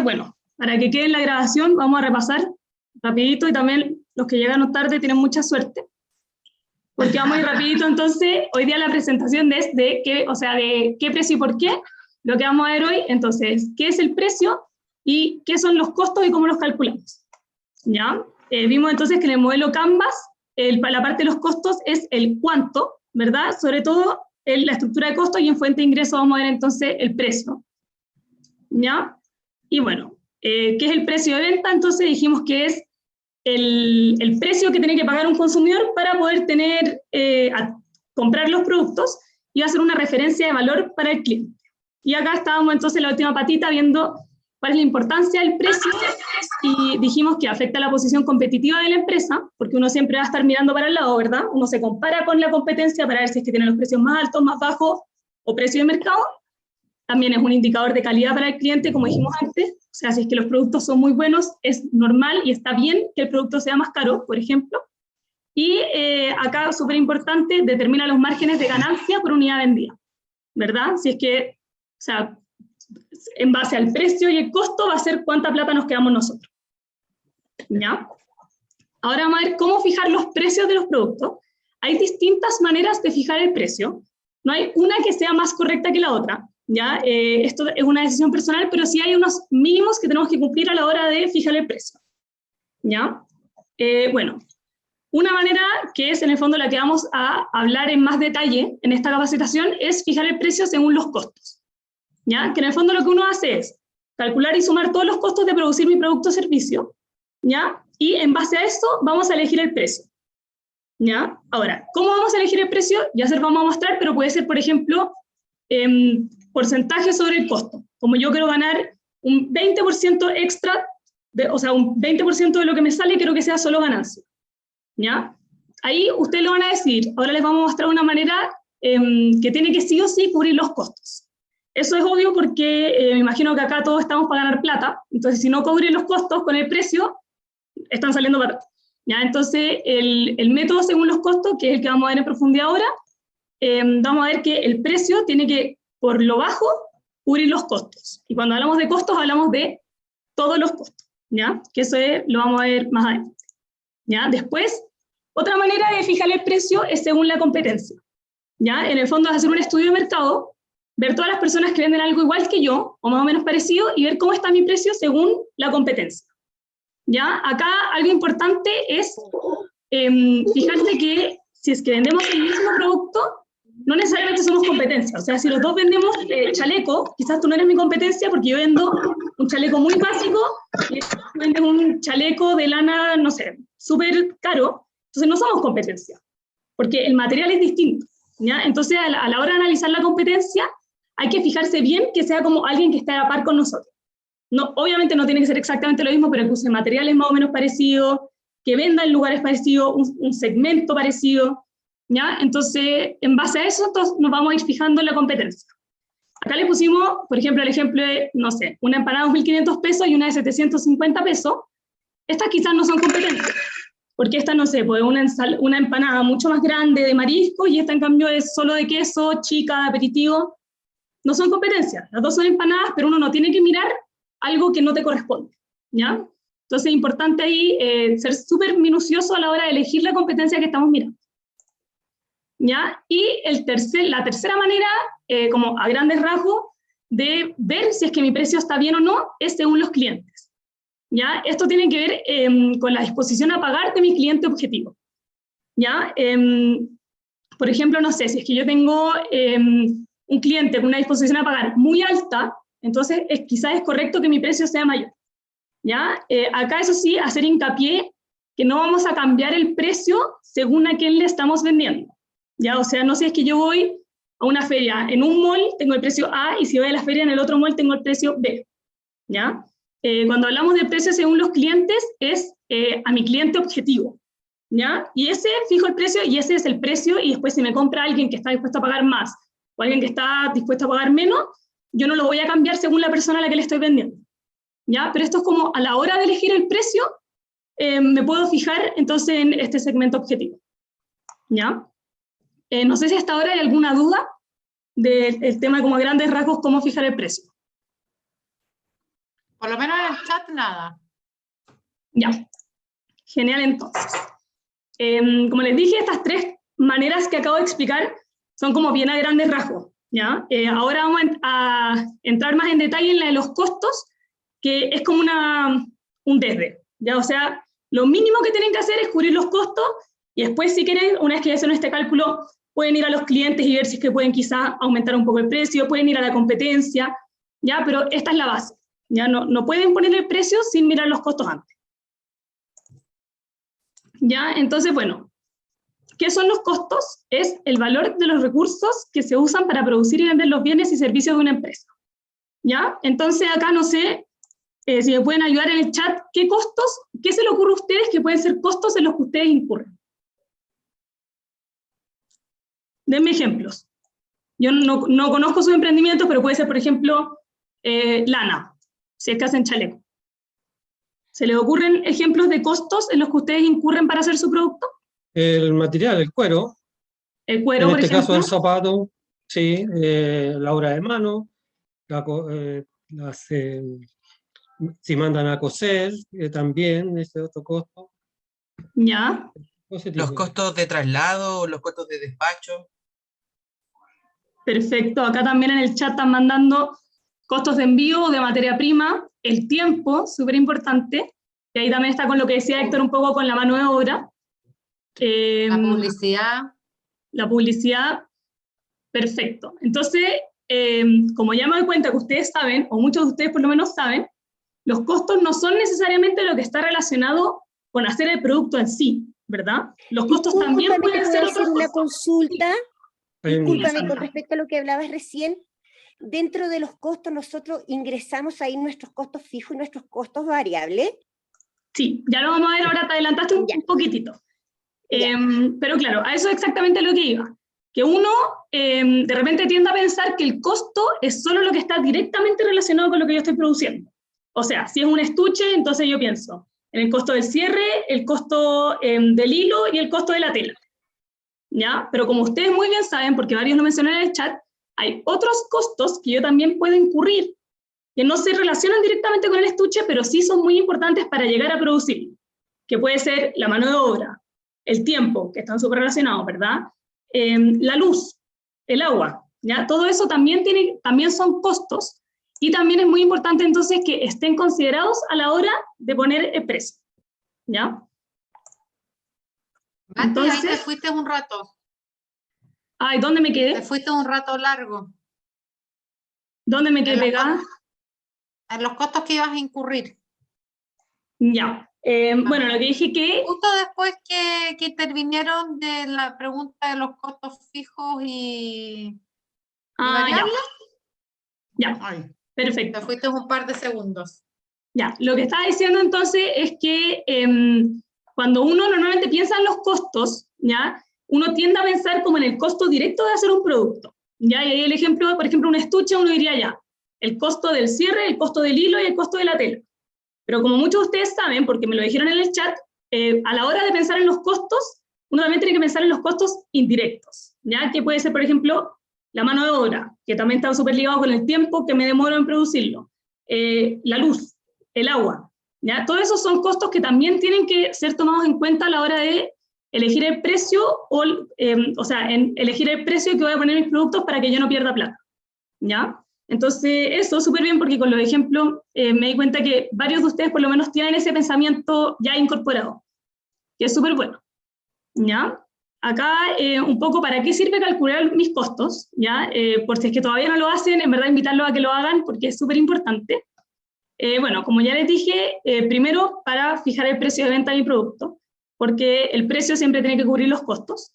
bueno, para que quede en la grabación, vamos a repasar rapidito, y también los que llegaron tarde tienen mucha suerte, porque vamos a ir rapidito. Entonces, hoy día la presentación de qué precio y por qué, lo que vamos a ver hoy. Entonces, ¿qué es el precio y qué son los costos y cómo los calculamos? ¿Ya? Vimos entonces que en el modelo Canvas, la parte de los costos es el cuánto, ¿verdad? Sobre todo en la estructura de costos, y en fuente de ingreso vamos a ver entonces el precio. ¿Ya? Y bueno, ¿qué es el precio de venta? Entonces dijimos que es el precio que tiene que pagar un consumidor para poder comprar los productos, y va a ser una referencia de valor para el cliente. Y acá estábamos entonces en la última patita viendo cuál es la importancia del precio, y dijimos que afecta la posición competitiva de la empresa, porque uno siempre va a estar mirando para el lado, ¿verdad? Uno se compara con la competencia para ver si es que tiene los precios más altos, más bajos, o precio de mercado. También es un indicador de calidad para el cliente, como dijimos antes. O sea, si es que los productos son muy buenos, es normal y está bien que el producto sea más caro, por ejemplo. Y acá, súper importante, determina los márgenes de ganancia por unidad vendida, ¿verdad? Si es que, o sea, en base al precio y el costo va a ser cuánta plata nos quedamos nosotros. ¿Ya? Ahora vamos a ver cómo fijar los precios de los productos. Hay distintas maneras de fijar el precio. No hay una que sea más correcta que la otra. ¿Ya? Esto es una decisión personal, pero sí hay unos mínimos que tenemos que cumplir a la hora de fijar el precio. ¿Ya? Bueno, una manera que es en el fondo la que vamos a hablar en más detalle en esta capacitación es fijar el precio según los costos. ¿Ya? Que en el fondo lo que uno hace es calcular y sumar todos los costos de producir mi producto o servicio, ¿ya? Y en base a eso vamos a elegir el precio. ¿Ya? Ahora, ¿cómo vamos a elegir el precio? Ya se lo vamos a mostrar, pero puede ser, por ejemplo, porcentaje sobre el costo. Como yo quiero ganar un 20% extra, o sea, un 20% de lo que me sale, quiero que sea solo ganancia. ¿Ya? Ahí ustedes lo van a decir. Ahora les vamos a mostrar una manera que tiene que sí o sí cubrir los costos. Eso es obvio porque me imagino que acá todos estamos para ganar plata, entonces si no cubren los costos con el precio, están saliendo baratos. ¿Ya? Entonces el método según los costos, que es el que vamos a ver en profundidad ahora, vamos a ver que el precio tiene que, por lo bajo, cubrir los costos. Y cuando hablamos de costos, hablamos de todos los costos, ¿ya? Que eso lo vamos a ver más adelante. ¿Ya? Después, otra manera de fijar el precio es según la competencia. ¿Ya? En el fondo es hacer un estudio de mercado, ver todas las personas que venden algo igual que yo, o más o menos parecido, y ver cómo está mi precio según la competencia. ¿Ya? Acá algo importante es fijarse que si es que vendemos el mismo producto, no necesariamente somos competencia. O sea, si los dos vendemos chaleco, quizás tú no eres mi competencia porque yo vendo un chaleco muy básico y tú vendes un chaleco de lana, no sé, súper caro, entonces no somos competencia, porque el material es distinto. ¿Ya? Entonces, a la hora de analizar la competencia, hay que fijarse bien que sea como alguien que esté a la par con nosotros. No, obviamente no tiene que ser exactamente lo mismo, pero que use materiales más o menos parecidos, que venda en lugares parecidos, un segmento parecido. ¿Ya? Entonces, en base a eso, nos vamos a ir fijando en la competencia. Acá le pusimos, por ejemplo, el ejemplo de, no sé, una empanada de 1.500 pesos y una de 750 pesos. Estas quizás no son competencias, porque esta, no sé, pues una empanada mucho más grande de marisco, y esta en cambio es solo de queso, chica, de aperitivo. No son competencias, las dos son empanadas, pero uno no tiene que mirar algo que no te corresponde. ¿Ya? Entonces es importante ahí ser súper minucioso a la hora de elegir la competencia que estamos mirando. ¿Ya? Y la tercera manera, como a grandes rasgos, de ver si es que mi precio está bien o no, es según los clientes. ¿Ya? Esto tiene que ver con la disposición a pagar de mi cliente objetivo. ¿Ya? Por ejemplo, no sé, si es que yo tengo un cliente con una disposición a pagar muy alta, entonces quizás es correcto que mi precio sea mayor. ¿Ya? Acá, eso sí, hacer hincapié que no vamos a cambiar el precio según a quién le estamos vendiendo. ¿Ya? O sea, no sé, es que yo voy a una feria, en un mall tengo el precio A, y si voy a la feria en el otro mall tengo el precio B. ¿Ya? Cuando hablamos de precio según los clientes, es a mi cliente objetivo. ¿Ya? Y ese fijo el precio, y ese es el precio, y después si me compra alguien que está dispuesto a pagar más, o alguien que está dispuesto a pagar menos, yo no lo voy a cambiar según la persona a la que le estoy vendiendo. ¿Ya? Pero esto es como a la hora de elegir el precio, me puedo fijar entonces en este segmento objetivo. ¿Ya? No sé si hasta ahora hay alguna duda del tema como a grandes rasgos cómo fijar el precio. Por lo menos en el chat nada. Ya, genial entonces. Como les dije, estas tres maneras que acabo de explicar son como bien a grandes rasgos, ¿ya? Ahora vamos a entrar más en detalle en la de los costos, que es como un desde, ¿ya? O sea, lo mínimo que tienen que hacer es cubrir los costos y después, si quieren, una vez que hacen este cálculo, pueden ir a los clientes y ver si es que pueden quizá aumentar un poco el precio, pueden ir a la competencia, ¿ya? Pero esta es la base, ¿ya? No pueden poner el precio sin mirar los costos antes. ¿Ya? Entonces, bueno, ¿qué son los costos? Es el valor de los recursos que se usan para producir y vender los bienes y servicios de una empresa. ¿Ya? Entonces, acá no sé si me pueden ayudar en el chat, ¿qué costos, qué se le ocurre a ustedes que pueden ser costos en los que ustedes incurren? Denme ejemplos. Yo no conozco sus emprendimientos, pero puede ser, por ejemplo, lana, si es que hacen chaleco. ¿Se les ocurren ejemplos de costos en los que ustedes incurren para hacer su producto? El material, el cuero. El cuero, En por este ejemplo. caso el zapato, sí, la obra de mano, si mandan a coser, también ese otro costo. Ya. Los costos de traslado, los costos de despacho. Perfecto. Acá también en el chat están mandando costos de envío de materia prima, el tiempo, súper importante, y ahí también está con lo que decía Héctor un poco con la mano de obra. La publicidad. La publicidad, perfecto. Entonces, como ya me doy cuenta que ustedes saben, o muchos de ustedes por lo menos saben, los costos no son necesariamente lo que está relacionado con hacer el producto en sí, ¿verdad? Los costos también pueden ser otras hacer una cosas. consulta. Discúlpame, Sí. con respecto a lo que hablabas recién, dentro de los costos nosotros ingresamos ahí nuestros costos fijos y nuestros costos variables. Sí, ya lo vamos a ver ahora, te adelantaste un poquitito. Pero claro, a eso es exactamente lo que iba. Que uno de repente tiende a pensar que el costo es solo lo que está directamente relacionado con lo que yo estoy produciendo. O sea, si es un estuche, entonces yo pienso en el costo del cierre, el costo del hilo y el costo de la tela. ¿Ya? Pero como ustedes muy bien saben, porque varios lo mencionaron en el chat, hay otros costos que yo también puedo incurrir, que no se relacionan directamente con el estuche, pero sí son muy importantes para llegar a producir, que puede ser la mano de obra, el tiempo, que están súper relacionados, ¿verdad? La luz, el agua, ¿ya? Todo eso también son costos, y también es muy importante entonces que estén considerados a la hora de poner el precio, ¿ya? Mati, Entonces, ahí te fuiste un rato. Ay, ¿dónde me quedé? Te fuiste un rato largo. ¿Dónde me quedé pegada? En los costos que ibas a incurrir. Ya. Bueno, lo que dije que... Justo después que intervinieron de la pregunta de los costos fijos y variables. Ya. Ay, Perfecto. te fuiste un par de segundos. Ya, lo que estaba diciendo entonces es que cuando uno normalmente piensa en los costos, ¿ya? Uno tiende a pensar como en el costo directo de hacer un producto, ¿ya? Y ahí el ejemplo, por ejemplo, un estuche, uno diría ya, el costo del cierre, el costo del hilo y el costo de la tela. Pero como muchos de ustedes saben, porque me lo dijeron en el chat, a la hora de pensar en los costos, uno también tiene que pensar en los costos indirectos, ¿ya? Que puede ser, por ejemplo, la mano de obra, que también está súper ligado con el tiempo que me demoro en producirlo, la luz, el agua, ¿ya? Todos esos son costos que también tienen que ser tomados en cuenta a la hora de elegir el precio, elegir el precio que voy a poner en mis productos para que yo no pierda plata, ¿ya? Entonces, eso súper bien, porque con los ejemplos me di cuenta que varios de ustedes por lo menos tienen ese pensamiento ya incorporado, que es súper bueno, ¿ya? Acá, un poco, ¿para qué sirve calcular mis costos? ¿Ya? Por si es que todavía no lo hacen, en verdad invitarlos a que lo hagan, porque es súper importante. Bueno, como ya les dije, primero para fijar el precio de venta de mi producto, porque el precio siempre tiene que cubrir los costos,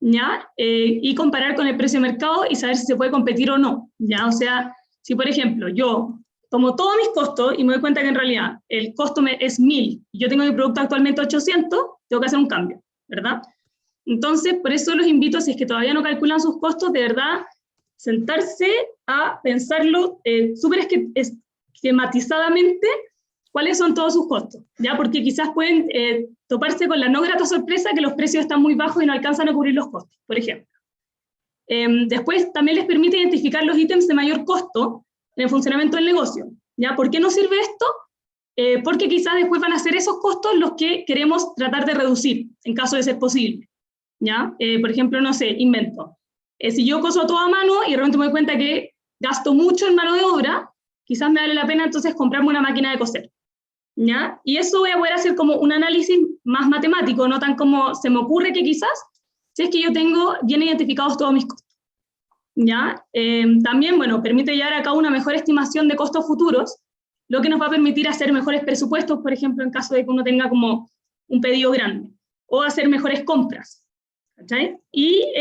¿ya? Y comparar con el precio de mercado y saber si se puede competir o no, ¿ya? O sea, si por ejemplo yo tomo todos mis costos y me doy cuenta que en realidad el costo es 1000 y yo tengo mi producto actualmente 800, tengo que hacer un cambio, ¿verdad? Entonces, por eso los invito, si es que todavía no calculan sus costos, de verdad, sentarse a pensarlo súper esquematizadamente cuáles son todos sus costos, ¿ya? Porque quizás pueden toparse con la no grata sorpresa que los precios están muy bajos y no alcanzan a cubrir los costos, por ejemplo. Después también les permite identificar los ítems de mayor costo en el funcionamiento del negocio, ¿Ya? ¿Por qué nos sirve esto? Porque quizás después van a ser esos costos los que queremos tratar de reducir, en caso de ser posible. ¿Ya? Por ejemplo, no sé, invento. Si yo coso todo a mano y de repente me doy cuenta que gasto mucho en mano de obra, quizás me vale la pena entonces comprarme una máquina de coser. ¿Ya? Y eso voy a poder hacer como un análisis más matemático, no tan como se me ocurre que quizás, si es que yo tengo bien identificados todos mis costos. ¿Ya? También, bueno, permite llevar a cabo una mejor estimación de costos futuros, lo que nos va a permitir hacer mejores presupuestos, por ejemplo, en caso de que uno tenga como un pedido grande, o hacer mejores compras. ¿Cachai? Y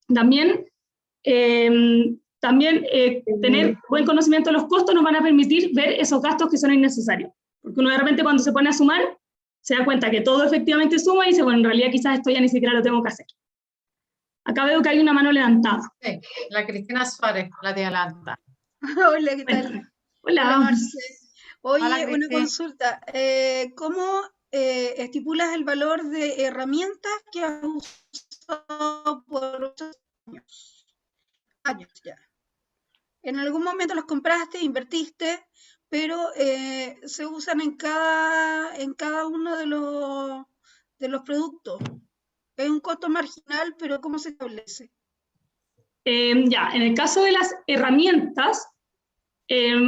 también tener buen conocimiento de los costos nos van a permitir ver esos gastos que son innecesarios. Porque uno de repente cuando se pone a sumar, se da cuenta que todo efectivamente suma y dice, bueno, en realidad quizás esto ya ni siquiera lo tengo que hacer. Acá veo que hay una mano levantada. Sí, la Cristina Suárez, la de Alanta. Hola, ¿qué tal? Hola. Hola, Marce. Oye, Hola, una Cristina. consulta. ¿Cómo estipulas el valor de herramientas que has usado por 8 años ya? En algún momento las compraste, invertiste, pero se usan en cada uno de los productos. Es un costo marginal, pero ¿cómo se establece? Ya, en el caso de las herramientas,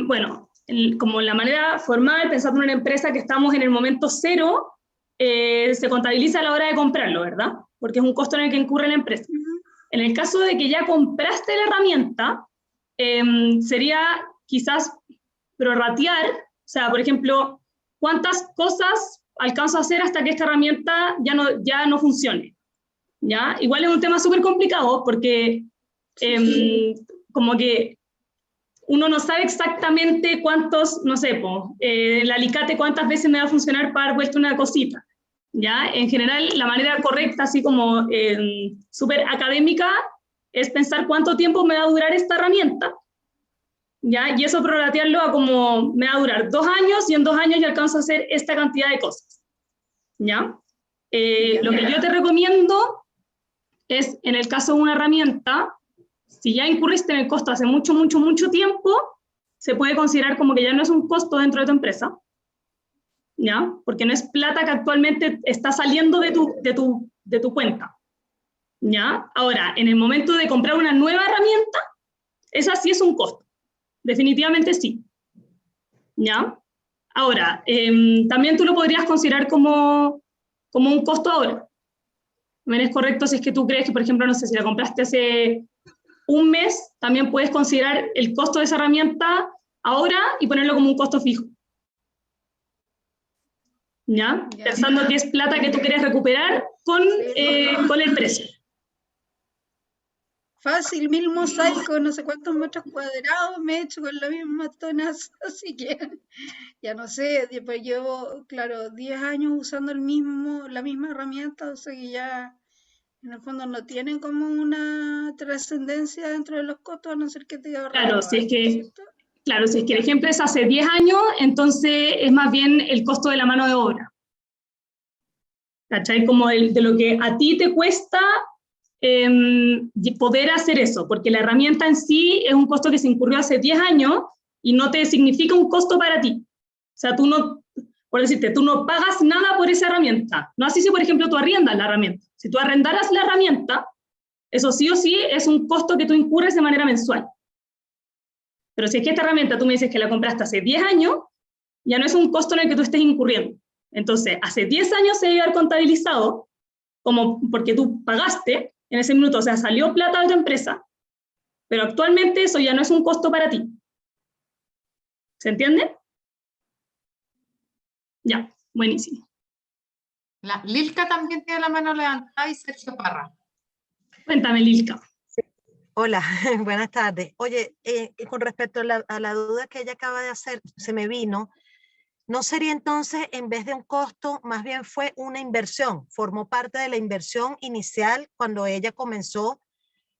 bueno, como la manera formal, pensando en una empresa que estamos en el momento cero, se contabiliza a la hora de comprarlo, ¿verdad? Porque es un costo en el que incurre la empresa. En el caso de que ya compraste la herramienta, sería quizás prorratear, o sea, por ejemplo, ¿cuántas cosas alcanzo a hacer hasta que esta herramienta ya no funcione? ¿Ya? Igual es un tema súper complicado porque como que uno no sabe exactamente cuántos, no sé, el alicate cuántas veces me va a funcionar para dar vuelta una cosita. ¿Ya? En general, la manera correcta, así como súper académica, es pensar cuánto tiempo me va a durar esta herramienta, ¿ya? Y eso prorratearlo a como me va a durar 2 años y en 2 años ya alcanzo a hacer esta cantidad de cosas, ¿ya? Lo que yo te recomiendo es, en el caso de una herramienta, si ya incurriste en el costo hace mucho, mucho, mucho tiempo, se puede considerar como que ya no es un costo dentro de tu empresa, ¿ya? Porque no es plata que actualmente está saliendo de tu cuenta, ¿ya? Ahora, en el momento de comprar una nueva herramienta, esa sí es un costo, definitivamente sí, ¿ya? Ahora, también tú lo podrías considerar como un costo ahora. También es correcto si es que tú crees que, por ejemplo, no sé, si la compraste hace un mes, también puedes considerar el costo de esa herramienta ahora y ponerlo como un costo fijo. ¿Ya? Pensando que es plata que tú quieres recuperar con el precio. Fácil, 1000 mosaicos, no sé cuántos metros cuadrados me he hecho con la misma tonaza, así que ya no sé, pues llevo, claro, 10 años usando la misma herramienta, o sea que ya en el fondo no tienen como una trascendencia dentro de los costos, a no ser que te ahorres. Claro, si es que el ejemplo es hace 10 años, entonces es más bien el costo de la mano de obra. ¿Cachai? Como de lo que a ti te cuesta poder hacer eso, porque la herramienta en sí es un costo que se incurrió hace 10 años y no te significa un costo para ti. O sea, tú no, por decirte, tú no pagas nada por esa herramienta. No así si, por ejemplo, tú arriendas la herramienta. Si tú arrendaras la herramienta, eso sí o sí es un costo que tú incurres de manera mensual. Pero si es que esta herramienta tú me dices que la compraste hace 10 años, ya no es un costo en el que tú estés incurriendo. Entonces, hace 10 años se debe haber contabilizado como porque tú pagaste en ese minuto, o sea, salió plata de tu empresa, pero actualmente eso ya no es un costo para ti. ¿Se entiende? Ya, buenísimo. La Lilka también tiene la mano levantada y Sergio Parra. Cuéntame, Lilka. Hola, buenas tardes. Oye, con respecto a la duda que ella acaba de hacer, se me vino, ¿no sería entonces, en vez de un costo, más bien fue una inversión? Formó parte de la inversión inicial cuando ella comenzó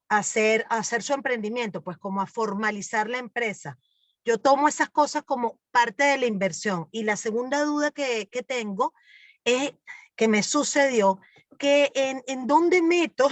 a hacer su emprendimiento, pues como a formalizar la empresa. Yo tomo esas cosas como parte de la inversión. Y la segunda duda que tengo es que me sucedió que en dónde meto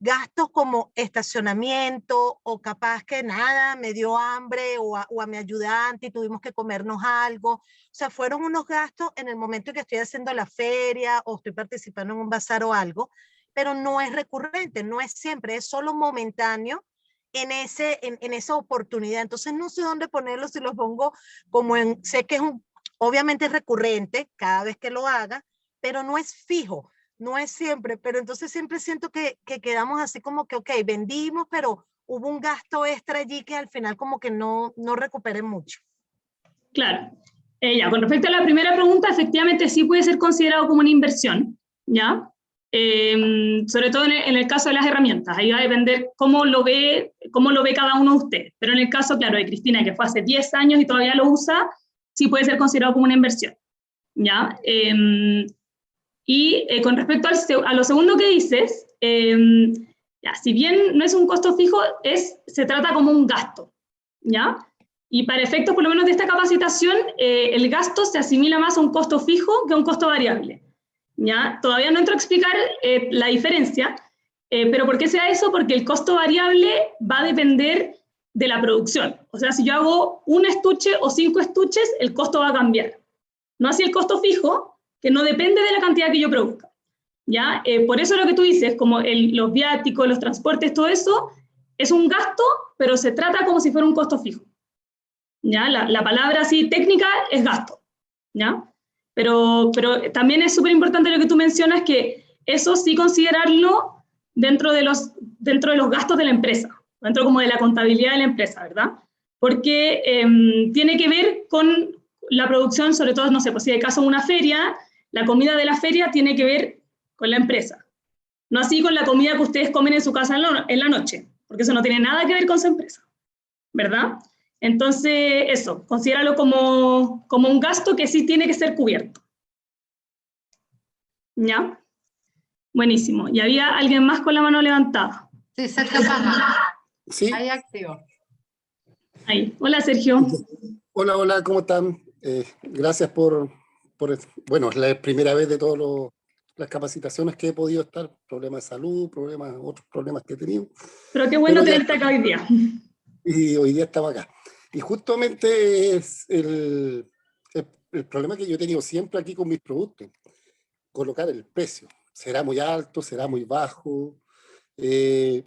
gastos como estacionamiento o capaz que nada, me dio hambre o a mi ayudante y tuvimos que comernos algo. O sea, fueron unos gastos en el momento en que estoy haciendo la feria o estoy participando en un bazar o algo, pero no es recurrente, no es siempre, es solo momentáneo en esa oportunidad. Entonces no sé dónde ponerlo, si los pongo como en, sé que es obviamente es recurrente cada vez que lo haga, pero no es fijo. No es siempre, pero entonces siempre siento que quedamos así como que, ok, vendimos, pero hubo un gasto extra allí que al final como que no recuperé mucho. Claro. Ya, con respecto a la primera pregunta, efectivamente sí puede ser considerado como una inversión, ¿ya? Sobre todo en el caso de las herramientas. Ahí va a depender cómo lo ve cada uno de ustedes. Pero en el caso, claro, de Cristina, que fue hace 10 años y todavía lo usa, sí puede ser considerado como una inversión, ¿ya? Y con respecto a lo segundo que dices, ya, si bien no es un costo fijo, se trata como un gasto, ¿ya? Y para efectos por lo menos de esta capacitación, el gasto se asimila más a un costo fijo que a un costo variable, ¿ya? Todavía no entro a explicar la diferencia, pero ¿por qué sea eso? Porque el costo variable va a depender de la producción. O sea, si yo hago un estuche o 5 estuches, el costo va a cambiar. No así el costo fijo, que no depende de la cantidad que yo produzca, ¿ya? Por eso lo que tú dices, como los viáticos, los transportes, todo eso, es un gasto, pero se trata como si fuera un costo fijo, ¿ya? La palabra así técnica es gasto, ¿ya? Pero también es súper importante lo que tú mencionas, que eso sí considerarlo dentro de los gastos de la empresa, dentro como de la contabilidad de la empresa, ¿verdad? Porque tiene que ver con la producción, sobre todo, no sé, pues si hay caso de una feria, la comida de la feria tiene que ver con la empresa, no así con la comida que ustedes comen en su casa en la noche, porque eso no tiene nada que ver con su empresa, ¿verdad? Entonces, eso, considéralo como un gasto que sí tiene que ser cubierto. ¿Ya? Buenísimo. ¿Y había alguien más con la mano levantada? Sí, Sergio Palma. Sí. Ahí activo. Ahí. Hola, Sergio. Hola, hola, ¿cómo están? Gracias bueno, es la primera vez de todas las capacitaciones que he podido estar, problemas de salud, otros problemas que he tenido. Pero qué bueno tenerte acá hoy día. Y hoy día estaba acá. Y justamente es el problema que yo he tenido siempre aquí con mis productos, colocar el precio. ¿Será muy alto? ¿Será muy bajo? Me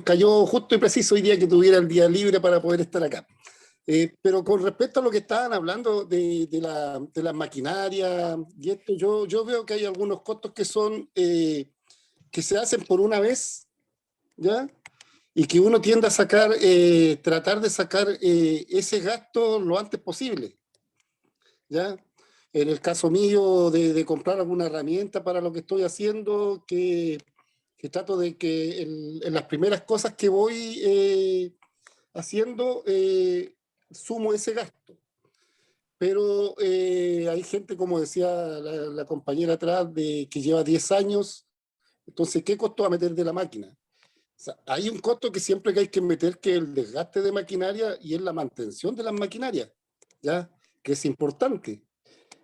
cayó justo y preciso hoy día que tuviera el día libre para poder estar acá. Pero con respecto a lo que estaban hablando de la maquinaria y esto, yo veo que hay algunos costos que son que se hacen por una vez, ¿ya? Y que uno tiende a tratar de sacar ese gasto lo antes posible, ¿ya? En el caso mío de comprar alguna herramienta para lo que estoy haciendo, que trato de que en las primeras cosas que voy haciendo, sumo ese gasto. Pero hay gente, como decía la compañera atrás, que lleva 10 años, entonces, ¿qué costo va a meter de la máquina? O sea, hay un costo que siempre que hay que meter, que es el desgaste de maquinaria y es la mantención de las maquinarias, ¿ya? Que es importante.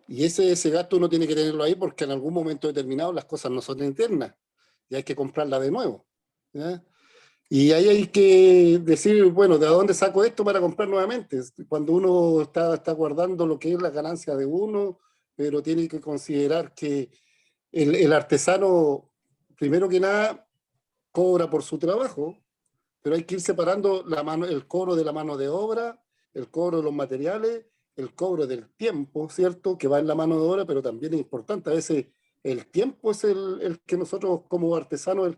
Y ese gasto uno tiene que tenerlo ahí porque en algún momento determinado las cosas no son eternas y hay que comprarla de nuevo, ¿ya? Y ahí hay que decir, bueno, ¿de dónde saco esto para comprar nuevamente? Cuando uno está guardando lo que es la ganancia de uno, pero tiene que considerar que el artesano, primero que nada, cobra por su trabajo, pero hay que ir separando el cobro de la mano de obra, el cobro de los materiales, el cobro del tiempo, ¿cierto? Que va en la mano de obra, pero también es importante. A veces el tiempo es el que nosotros como artesanos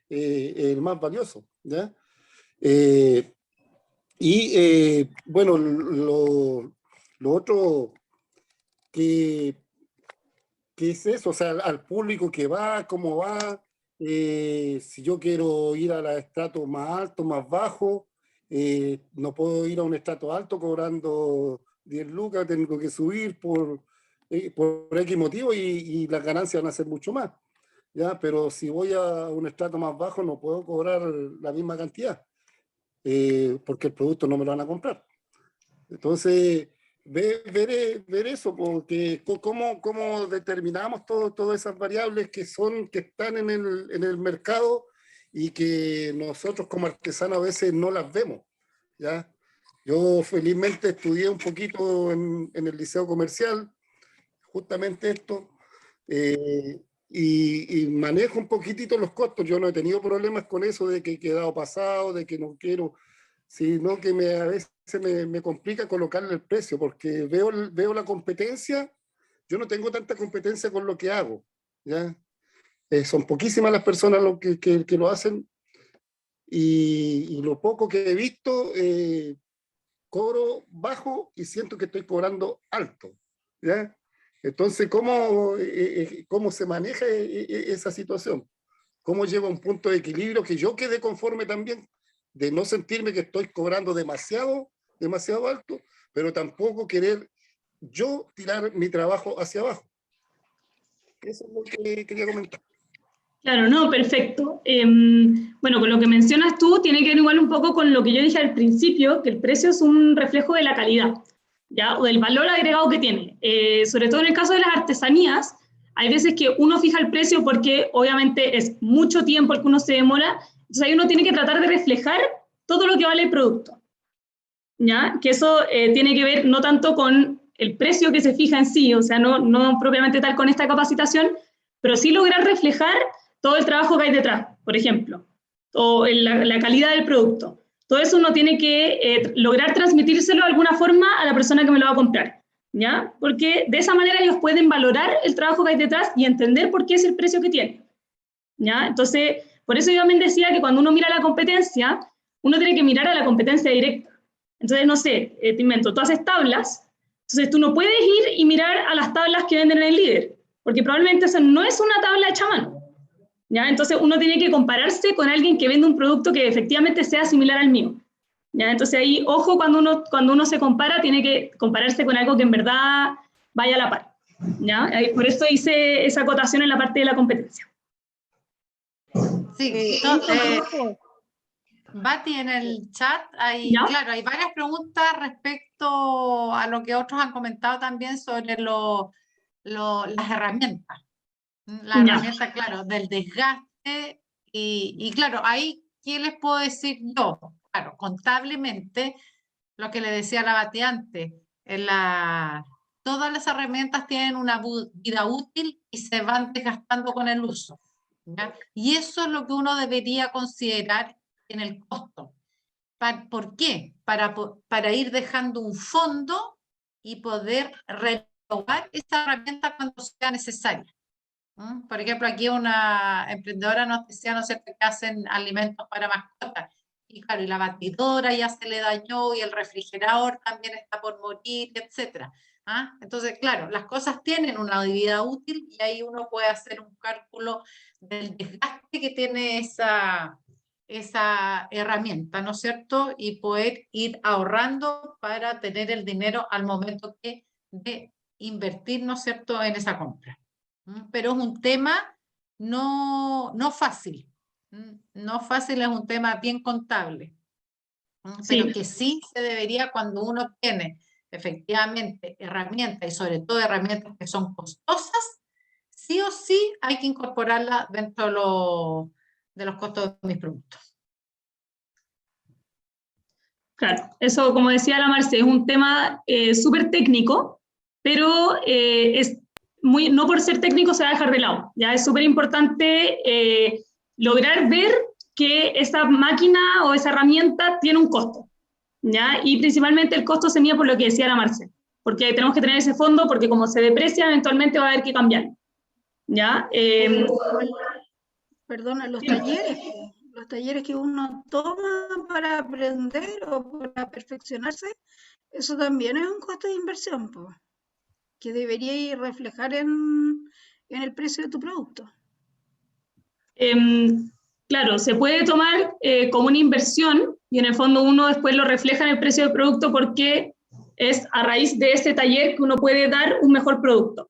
el más valioso, ¿ya? Bueno, lo otro que es eso, o sea, al público que va, cómo va, si yo quiero ir a estrato más alto, más bajo, no puedo ir a un estrato alto cobrando 10 lucas, tengo que subir por X motivo y las ganancias van a ser mucho más, ¿ya? Pero si voy a un estrato más bajo no puedo cobrar la misma cantidad, porque el producto no me lo van a comprar. Entonces, ver eso, porque cómo determinamos todas esas variables que están en el mercado y que nosotros como artesanos a veces no las vemos, ¿ya? Yo felizmente estudié un poquito en el liceo comercial, justamente esto, y manejo un poquitito los costos. Yo no he tenido problemas con eso de que he quedado pasado, de que no quiero, sino que a veces me complica colocarle el precio, porque veo la competencia. Yo no tengo tanta competencia con lo que hago, ¿ya? Son poquísimas las personas que lo hacen, y lo poco que he visto, cobro bajo y siento que estoy cobrando alto, ¿ya? Entonces, ¿cómo se maneja esa situación? ¿Cómo llevo a un punto de equilibrio que yo quede conforme también, de no sentirme que estoy cobrando demasiado alto, pero tampoco querer yo tirar mi trabajo hacia abajo? Eso es lo que quería comentar. Claro, no, perfecto. Bueno, con lo que mencionas tú, tiene que ver igual un poco con lo que yo dije al principio, que el precio es un reflejo de la calidad, ¿ya? O del valor agregado que tiene. Sobre todo en el caso de las artesanías, hay veces que uno fija el precio porque obviamente es mucho tiempo el que uno se demora, entonces ahí uno tiene que tratar de reflejar todo lo que vale el producto, ¿ya? Que eso tiene que ver no tanto con el precio que se fija en sí, o sea, no propiamente tal con esta capacitación, pero sí lograr reflejar todo el trabajo que hay detrás, por ejemplo, o la calidad del producto. Todo eso uno tiene que lograr transmitírselo de alguna forma a la persona que me lo va a comprar, ¿ya? Porque de esa manera ellos pueden valorar el trabajo que hay detrás y entender por qué es el precio que tiene, ¿ya? Entonces, por eso yo también decía que cuando uno mira la competencia, uno tiene que mirar a la competencia directa. Entonces, no sé, te invento, tú haces tablas, entonces tú no puedes ir y mirar a las tablas que venden en el líder, porque probablemente eso no es una tabla hecha a mano, ¿ya? Entonces uno tiene que compararse con alguien que vende un producto que efectivamente sea similar al mío, ¿ya? Entonces ahí, ojo, cuando uno se compara, tiene que compararse con algo que en verdad vaya a la par, ¿ya? Por eso hice esa acotación en la parte de la competencia. Sí, Bati, en el chat claro, hay varias preguntas respecto a lo que otros han comentado también sobre las herramientas. La herramienta, claro, del desgaste y claro, ahí, ¿qué les puedo decir yo? Claro, contablemente, lo que le decía a la Bati antes, todas las herramientas tienen una vida útil y se van desgastando con el uso, ¿ya? Y eso es lo que uno debería considerar en el costo. ¿Por qué? Para ir dejando un fondo y poder renovar esa herramienta cuando sea necesaria. Por ejemplo, aquí una emprendedora nos decía, ¿no sé, que hacen alimentos para mascotas? Y claro, y la batidora ya se le dañó y el refrigerador también está por morir, etc. Entonces, claro, las cosas tienen una vida útil y ahí uno puede hacer un cálculo del desgaste que tiene esa herramienta, ¿no es cierto? Y poder ir ahorrando para tener el dinero al momento de invertir, ¿no es cierto?, en esa compra. Pero es un tema no fácil. No fácil, es un tema bien contable. Pero que sí se debería, cuando uno tiene efectivamente herramientas y sobre todo herramientas que son costosas, sí o sí hay que incorporarlas dentro de los costos de mis productos. Claro, eso, como decía la Marce, es un tema súper técnico, pero no por ser técnico se va a dejar de lado. Ya es súper importante lograr ver que esa máquina o esa herramienta tiene un costo, ¿ya? Y principalmente el costo se mide por lo que decía la Marce, porque tenemos que tener ese fondo, porque como se deprecia, eventualmente va a haber que cambiar, ¿ya? Perdona, los talleres que uno toma para aprender o para perfeccionarse, eso también es un costo de inversión, que debería reflejar en el precio de tu producto. Claro, se puede tomar como una inversión y en el fondo uno después lo refleja en el precio del producto porque es a raíz de ese taller que uno puede dar un mejor producto,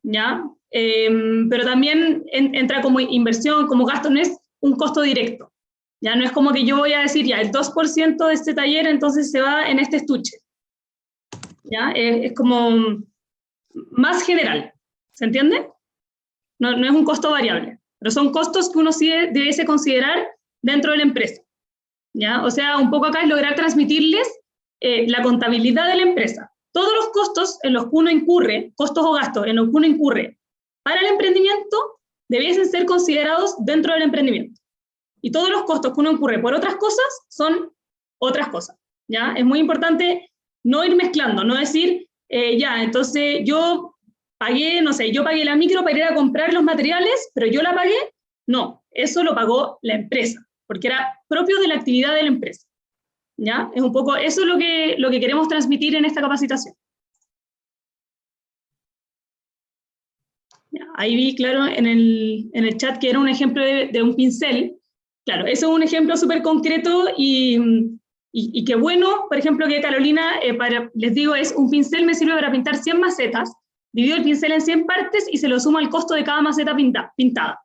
¿ya? Pero también entra como inversión, como gasto, no es un costo directo, ya no es como que yo voy a decir ya el 2% de este taller entonces se va en este estuche, ¿ya? Es como más general, ¿se entiende? No es un costo variable, pero son costos que uno sí debe considerar dentro de la empresa, ¿ya? O sea, un poco acá es lograr transmitirles la contabilidad de la empresa. Todos los costos en los que uno incurre, costos o gastos en los que uno incurre para el emprendimiento, debiesen ser considerados dentro del emprendimiento. Y todos los costos que uno incurre por otras cosas son otras cosas, ¿ya? Es muy importante no ir mezclando, no decir, ya, entonces yo pagué, no sé, yo pagué la micro para ir a comprar los materiales, pero yo la pagué. No, eso lo pagó la empresa, porque era propio de la actividad de la empresa, ¿ya? Es un poco, eso es lo que queremos transmitir en esta capacitación. ¿Ya? Ahí vi, claro, en el chat que era un ejemplo de un pincel. Claro, eso es un ejemplo súper concreto y qué bueno, por ejemplo, que Carolina, les digo, es un pincel me sirve para pintar 100 macetas, divido el pincel en 100 partes y se lo sumo al costo de cada maceta pintada,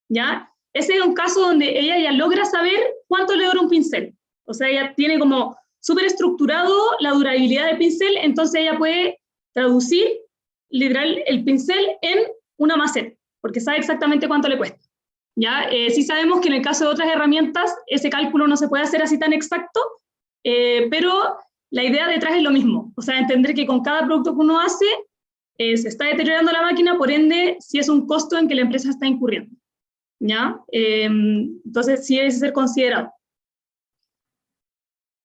¿ya? Ese es un caso donde ella ya logra saber cuánto le dura un pincel. O sea, ella tiene como súper estructurado la durabilidad del pincel, entonces ella puede traducir literal el pincel en una maceta, porque sabe exactamente cuánto le cuesta. ¿Ya? Sí sabemos que en el caso de otras herramientas ese cálculo no se puede hacer así tan exacto, pero la idea detrás es lo mismo, o sea, entender que con cada producto que uno hace se está deteriorando la máquina, por ende, sí es un costo en que la empresa está incurriendo, ¿ya? Entonces sí debe ser considerado.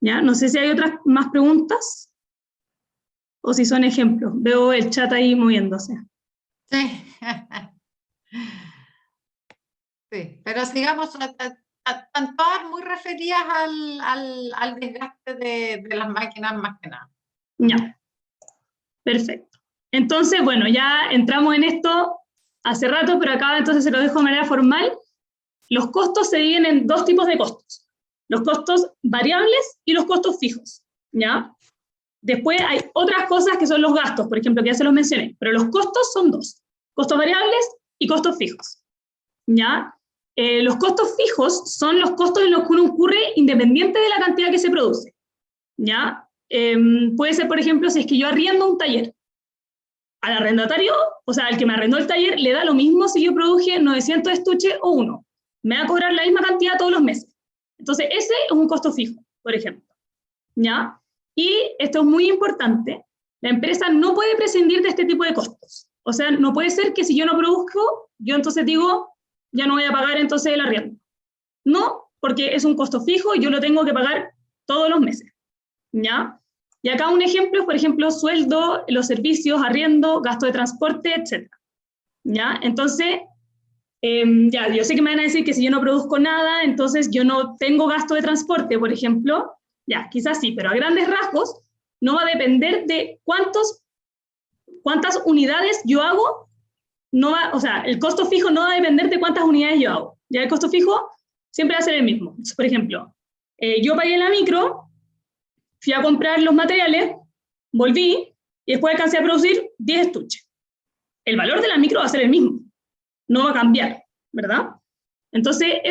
¿Ya? No sé si hay otras más preguntas o si son ejemplos. Veo el chat ahí moviéndose. Sí. Sí, pero sigamos, están todas muy referidas al desgaste de las máquinas más que nada. Ya, perfecto. Entonces, bueno, ya entramos en esto hace rato, pero acá entonces se lo dejo de manera formal. Los costos se dividen en dos tipos de costos. Los costos variables y los costos fijos, ¿ya? Después hay otras cosas que son los gastos, por ejemplo, que ya se los mencioné, pero los costos son dos, costos variables y costos fijos, ¿ya? Los costos fijos son los costos en los que uno incurre independiente de la cantidad que se produce, ¿ya? Puede ser, por ejemplo, si es que yo arriendo un taller. Al arrendatario, o sea, al que me arrendó el taller, le da lo mismo si yo produje 900 estuches o uno. Me va a cobrar la misma cantidad todos los meses. Entonces, ese es un costo fijo, por ejemplo, ¿ya? Y esto es muy importante, la empresa no puede prescindir de este tipo de costos. O sea, no puede ser que si yo no produzco, yo entonces digo, ya no voy a pagar entonces el arriendo. No, porque es un costo fijo y yo lo tengo que pagar todos los meses, ¿ya? Y acá un ejemplo es, por ejemplo, sueldo, los servicios, arriendo, gasto de transporte, etc. ¿Ya? Entonces, ya, yo sé que me van a decir que si yo no produzco nada, entonces yo no tengo gasto de transporte, por ejemplo. Ya, quizás sí, pero a grandes rasgos no va a depender de cuántas unidades yo hago, no va, o sea, el costo fijo no va a depender de cuántas unidades yo hago. Ya el costo fijo siempre va a ser el mismo. Entonces, por ejemplo, yo pagué la micro, fui a comprar los materiales, volví y después alcancé a producir 10 estuches. El valor de la micro va a ser el mismo, no va a cambiar, ¿verdad? Entonces,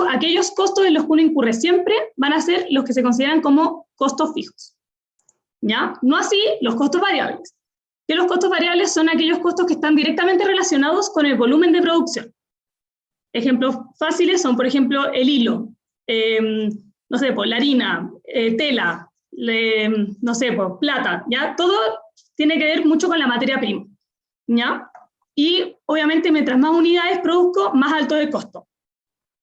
aquellos costos en los que uno incurre siempre van a ser los que se consideran como costos fijos, ¿ya? No así los costos variables. Que los costos variables son aquellos costos que están directamente relacionados con el volumen de producción. Ejemplos fáciles son, por ejemplo, el hilo, no sé, pues, la harina, tela, no sé, pues, plata, ¿ya? Todo tiene que ver mucho con la materia prima, ¿ya? Y obviamente mientras más unidades produzco, más alto es el costo,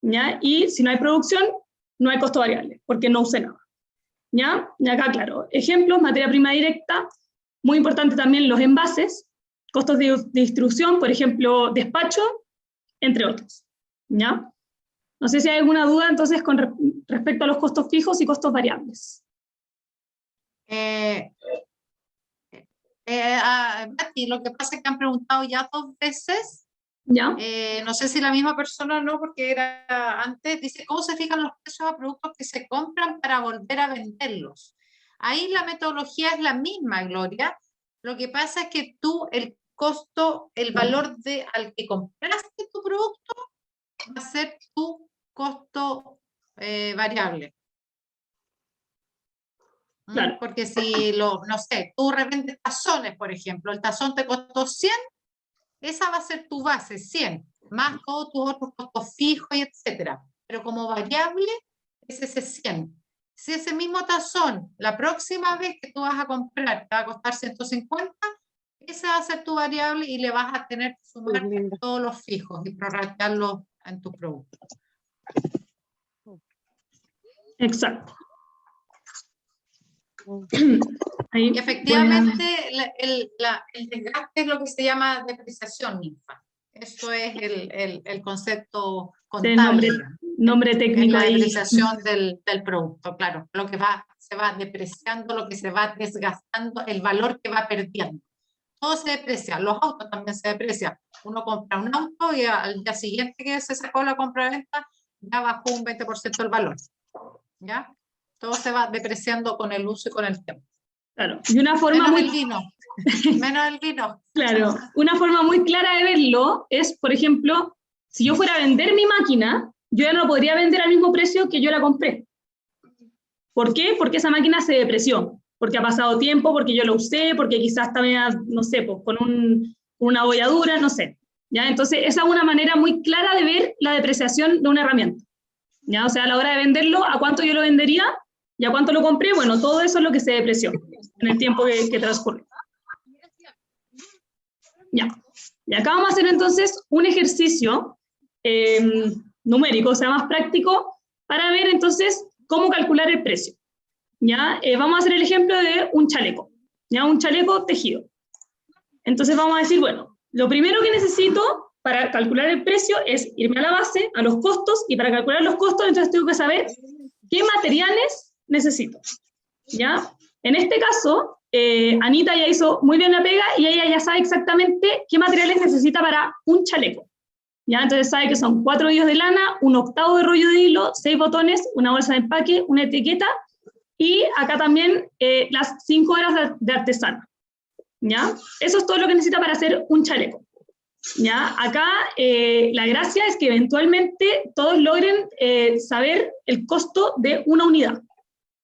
¿ya? Y si no hay producción, no hay costo variable, porque no usé nada, ¿ya? Y acá, claro, ejemplos, materia prima directa, muy importante también los envases, costos de distribución, por ejemplo, despacho, entre otros, ¿ya? No sé si hay alguna duda entonces con respecto a los costos fijos y costos variables. Mati, lo que pasa es que han preguntado ya 2 veces. ¿Ya? No sé si la misma persona o no, porque era antes. Dice, ¿cómo se fijan los precios a productos que se compran para volver a venderlos? Ahí la metodología es la misma, Gloria. Lo que pasa es que tú, el costo, el valor al que compraste tu producto, va a ser tu costo variable. Claro. Porque si, no sé, tú revendes tazones, por ejemplo, el tazón te costó 100, esa va a ser tu base, 100, más todos tus otros costos fijos y etcétera. Pero como variable es ese 100. Si ese mismo tazón, la próxima vez que tú vas a comprar, te va a costar 150, esa va a ser tu variable y le vas a tener que sumar todos los fijos y prorratearlos en tu producto. Exacto. Y efectivamente el desgaste es lo que se llama depreciación, Ninfa. Eso es el concepto contable. Nombre técnico. La depreciación del producto, claro. Lo que se va depreciando, lo que se va desgastando, el valor que va perdiendo. Todo se deprecia, los autos también se deprecian. Uno compra un auto y al día siguiente que se sacó la compra-venta, ya bajó un 20% el valor. ¿Ya? Todo se va depreciando con el uso y con el tiempo. Claro, y una forma menos el vino. Menos el vino. Claro, una forma muy clara de verlo es, por ejemplo, si yo fuera a vender mi máquina, yo ya no podría vender al mismo precio que yo la compré. ¿Por qué? Porque esa máquina se depreció, porque ha pasado tiempo, porque yo la usé, porque quizás también, no sé, pues, con una bolladura, no sé. ¿Ya? Entonces, esa es una manera muy clara de ver la depreciación de una herramienta. ¿Ya? O sea, a la hora de venderlo, ¿a cuánto yo lo vendería? ¿Y a cuánto lo compré? Bueno, todo eso es lo que se depreció en el tiempo que transcurrió. Ya. Y acá vamos a hacer entonces un ejercicio numérico, o sea, más práctico, para ver entonces cómo calcular el precio. ¿Ya? Vamos a hacer el ejemplo de un chaleco, ¿ya? Un chaleco tejido. Entonces vamos a decir, bueno, lo primero que necesito para calcular el precio es irme a la base, a los costos, y para calcular los costos, entonces tengo que saber qué materiales necesito. ¿Ya? En este caso, Anita ya hizo muy bien la pega y ella ya sabe exactamente qué materiales necesita para un chaleco. ¿Ya? Entonces sabe que son 4 hillos de lana, 1/8 de rollo de hilo, 6 botones, una bolsa de empaque, una etiqueta, y acá también las 5 horas de artesano. ¿Ya? Eso es todo lo que necesita para hacer un chaleco. ¿Ya? Acá la gracia es que eventualmente todos logren saber el costo de una unidad.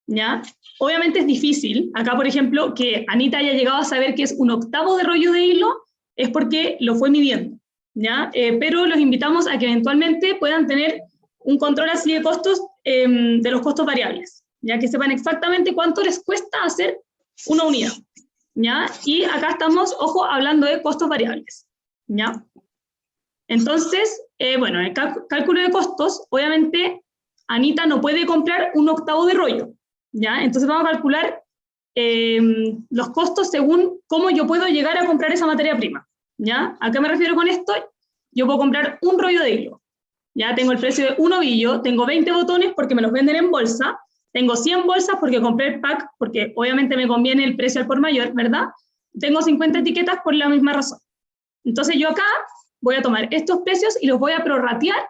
¿Ya? Obviamente es difícil. Acá, por ejemplo, que Anita haya llegado a saber que es 1/8 de rollo de hilo, es porque lo fue midiendo. ¿Ya? Pero los invitamos a que eventualmente puedan tener un control así de costos, de los costos variables, ya que sepan exactamente cuánto les cuesta hacer una unidad. ¿Ya? Y acá estamos, ojo, hablando de costos variables. ¿Ya? Entonces, bueno, en el cálculo de costos, obviamente, Anita no puede comprar 1/8 de rollo. ¿Ya? Entonces vamos a calcular los costos según cómo yo puedo llegar a comprar esa materia prima. ¿Ya? ¿A qué me refiero con esto? Yo puedo comprar un rollo de hilo. Ya tengo el precio de un ovillo, tengo 20 botones porque me los venden en bolsa, tengo 100 bolsas porque compré el pack, porque obviamente me conviene el precio al por mayor, ¿verdad? Tengo 50 etiquetas por la misma razón. Entonces yo acá voy a tomar estos precios y los voy a prorratear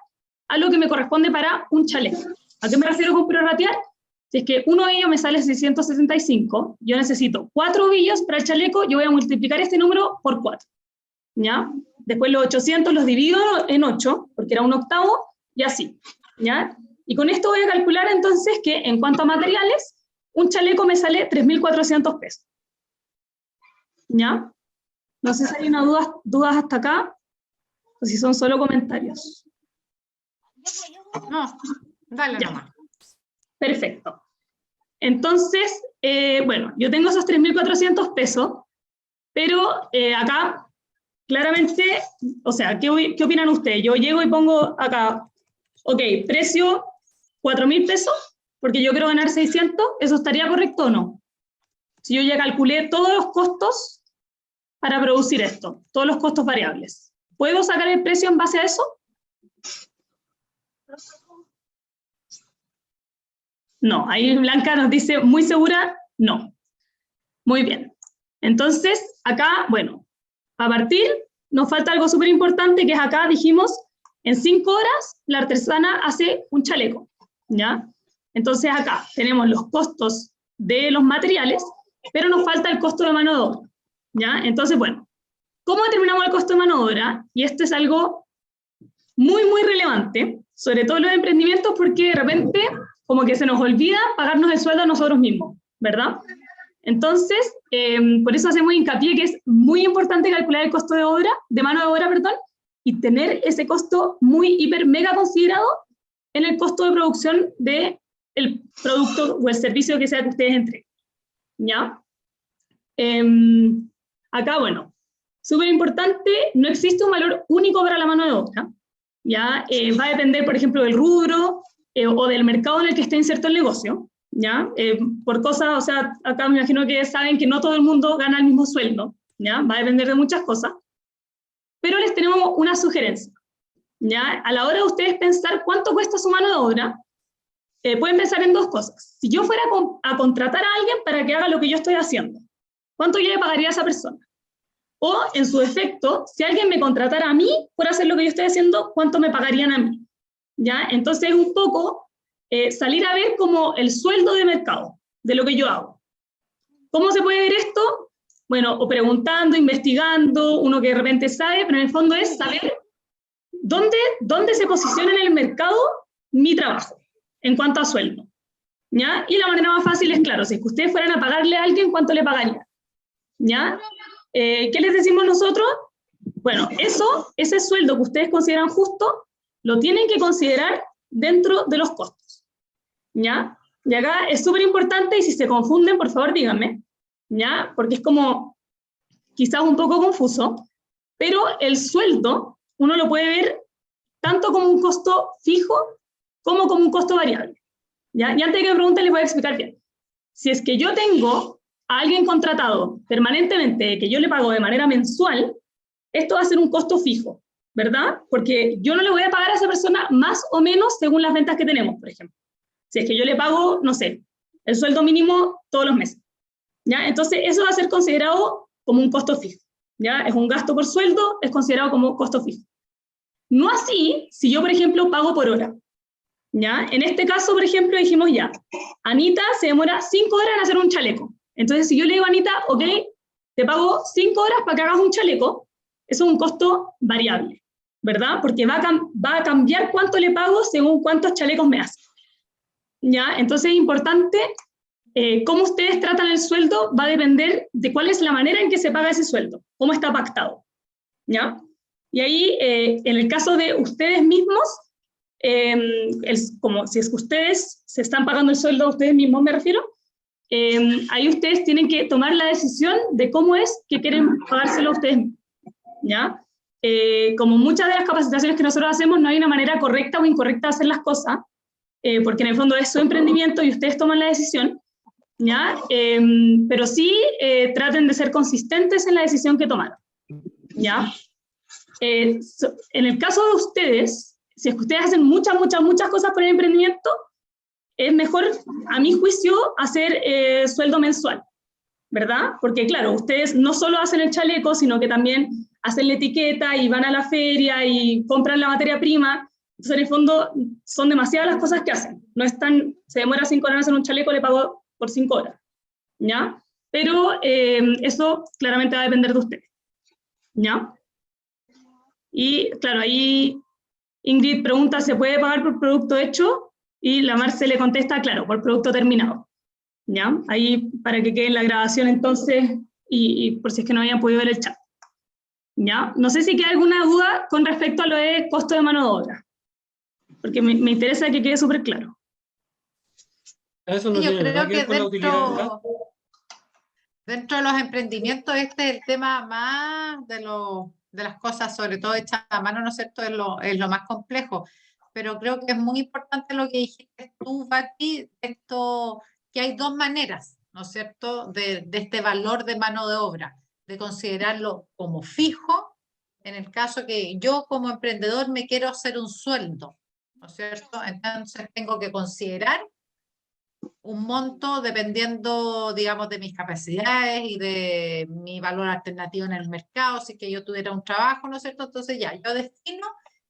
a lo que me corresponde para un chaleco. ¿A qué me refiero con prorratear? Si es que un ovillo me sale 675, yo necesito 4 ovillos para el chaleco, yo voy a multiplicar este número por 4. ¿Ya? Después los 800 los divido en 8, porque era 1/8, y así. ¿Ya? Y con esto voy a calcular entonces que en cuanto a materiales, un chaleco me sale 3.400 pesos. ¿Ya? No sé si hay una dudas hasta acá, o si son solo comentarios. No, dale nomás. Perfecto. Entonces, bueno, yo tengo esos 3.400 pesos, pero acá, claramente, o sea, ¿qué opinan ustedes? Yo llego y pongo acá, ok, precio 4.000 pesos, porque yo quiero ganar 600, ¿eso estaría correcto o no? Si yo ya calculé todos los costos para producir esto, todos los costos variables, ¿puedo sacar el precio en base a eso? No, ahí Blanca nos dice muy segura, no. Muy bien. Entonces, acá, bueno, a partir, nos falta algo súper importante, que es acá, dijimos, en 5 horas la artesana hace un chaleco, ¿ya? Entonces acá tenemos los costos de los materiales, pero nos falta el costo de mano de obra, ¿ya? Entonces, bueno, ¿cómo determinamos el costo de mano de obra? Y esto es algo muy, muy relevante, sobre todo en los emprendimientos, porque de repente como que se nos olvida pagarnos el sueldo a nosotros mismos, ¿verdad? Entonces, por eso hacemos hincapié que es muy importante calcular el costo de mano de obra, y tener ese costo muy hiper mega considerado en el costo de producción del producto o el servicio que sea que ustedes entreguen, ¿ya? Acá, bueno, súper importante, no existe un valor único para la mano de obra, ¿ya? Va a depender, por ejemplo, del rubro o del mercado en el que esté inserto el negocio, ¿ya? Por cosas, o sea, acá me imagino que saben que no todo el mundo gana el mismo sueldo, ¿ya? Va a depender de muchas cosas, pero les tenemos una sugerencia, ¿ya? A la hora de ustedes pensar cuánto cuesta su mano de obra, pueden pensar en dos cosas. Si yo fuera a contratar a alguien para que haga lo que yo estoy haciendo, ¿cuánto yo le pagaría a esa persona? O, en su defecto, si alguien me contratara a mí por hacer lo que yo estoy haciendo, ¿cuánto me pagarían a mí? ¿Ya? Entonces, un poco salir a ver como el sueldo de mercado de lo que yo hago. ¿Cómo se puede ver esto? Bueno, o preguntando, investigando, uno que de repente sabe, pero en el fondo es saber dónde se posiciona en el mercado mi trabajo en cuanto a sueldo, ¿ya? Y la manera más fácil es, claro, si es que ustedes fueran a pagarle a alguien, ¿cuánto le pagarían? ¿Ya? ¿Qué les decimos nosotros? Bueno, ese sueldo que ustedes consideran justo, lo tienen que considerar dentro de los costos, ¿ya? Y acá es súper importante, y si se confunden, por favor, díganme, ¿ya? Porque es como quizás un poco confuso, pero el sueldo uno lo puede ver tanto como un costo fijo como un costo variable, ¿ya? Y antes de que me pregunten, les voy a explicar bien. Si es que yo tengo a alguien contratado permanentemente que yo le pago de manera mensual, esto va a ser un costo fijo, ¿verdad? Porque yo no le voy a pagar a esa persona más o menos según las ventas que tenemos, por ejemplo. Si es que yo le pago, no sé, el sueldo mínimo todos los meses, ¿ya? Entonces, eso va a ser considerado como un costo fijo, ¿ya? Es un gasto por sueldo, es considerado como costo fijo. No así si yo, por ejemplo, pago por hora, ¿ya? En este caso, por ejemplo, dijimos ya, Anita se demora 5 horas en hacer un chaleco. Entonces, si yo le digo a Anita, ok, te pago 5 horas para que hagas un chaleco, eso es un costo variable, ¿verdad? Porque va a cambiar cuánto le pago según cuántos chalecos me hace, ¿ya? Entonces es importante, cómo ustedes tratan el sueldo va a depender de cuál es la manera en que se paga ese sueldo, cómo está pactado, ¿ya? Y ahí, en el caso de ustedes mismos, como si es que ustedes se están pagando el sueldo a ustedes mismos, me refiero, ahí ustedes tienen que tomar la decisión de cómo es que quieren pagárselo a ustedes mismos, ¿ya? Como muchas de las capacitaciones que nosotros hacemos, no hay una manera correcta o incorrecta de hacer las cosas, porque en el fondo es su emprendimiento y ustedes toman la decisión, ¿ya? Pero sí traten de ser consistentes en la decisión que tomaron, ¿ya? En el caso de ustedes, si es que ustedes hacen muchas cosas por el emprendimiento, es mejor, a mi juicio, hacer sueldo mensual, ¿verdad? Porque claro, ustedes no solo hacen el chaleco, sino que también hacen la etiqueta y van a la feria y compran la materia prima. Entonces, en el fondo, son demasiadas las cosas que hacen. No es tan, se demora 5 horas en hacer un chaleco, le pago por 5 horas, ¿ya? Pero eso claramente va a depender de ustedes, ¿ya? Y claro, ahí Ingrid pregunta, ¿se puede pagar por producto hecho? Y la Marce le contesta, claro, por producto terminado, ¿ya? Ahí para que quede en la grabación entonces, y por si es que no habían podido ver el chat, ¿ya? No sé si queda alguna duda con respecto a lo de costo de mano de obra, porque me interesa que quede súper claro. Eso no yo tiene nada creo que ver que con la utilidad del gasto. dentro de los emprendimientos este es el tema más de las cosas, sobre todo hechas a mano, ¿no es cierto? Es lo más complejo. Pero creo que es muy importante lo que dijiste tú, Bati, esto, que hay dos maneras, ¿no es cierto?, de este valor de mano de obra, de considerarlo como fijo, en el caso que yo como emprendedor me quiero hacer un sueldo, ¿no es cierto? Entonces tengo que considerar un monto dependiendo, digamos, de mis capacidades y de mi valor alternativo en el mercado, si que yo tuviera un trabajo, ¿no es cierto? Entonces ya, yo destino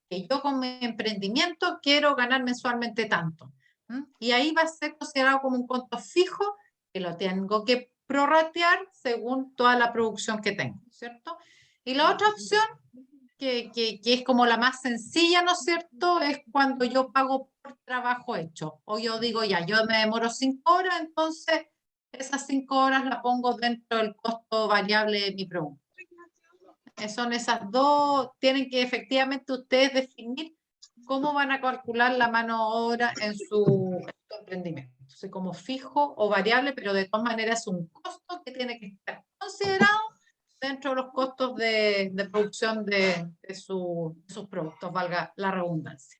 que yo con mi emprendimiento quiero ganar mensualmente tanto. Y ahí va a ser considerado como un costo fijo que lo tengo que prorratear según toda la producción que tengo, ¿cierto? Y la otra opción, que es como la más sencilla, ¿no es cierto?, es cuando yo pago por trabajo hecho. O yo digo, ya, yo me demoro 5 horas, entonces esas 5 horas la pongo dentro del costo variable de mi producto. Son esas dos, tienen que efectivamente ustedes definir cómo van a calcular la mano obra en su emprendimiento. Entonces, como fijo o variable, pero de todas maneras es un costo que tiene que estar considerado dentro de los costos de producción de sus productos, valga la redundancia.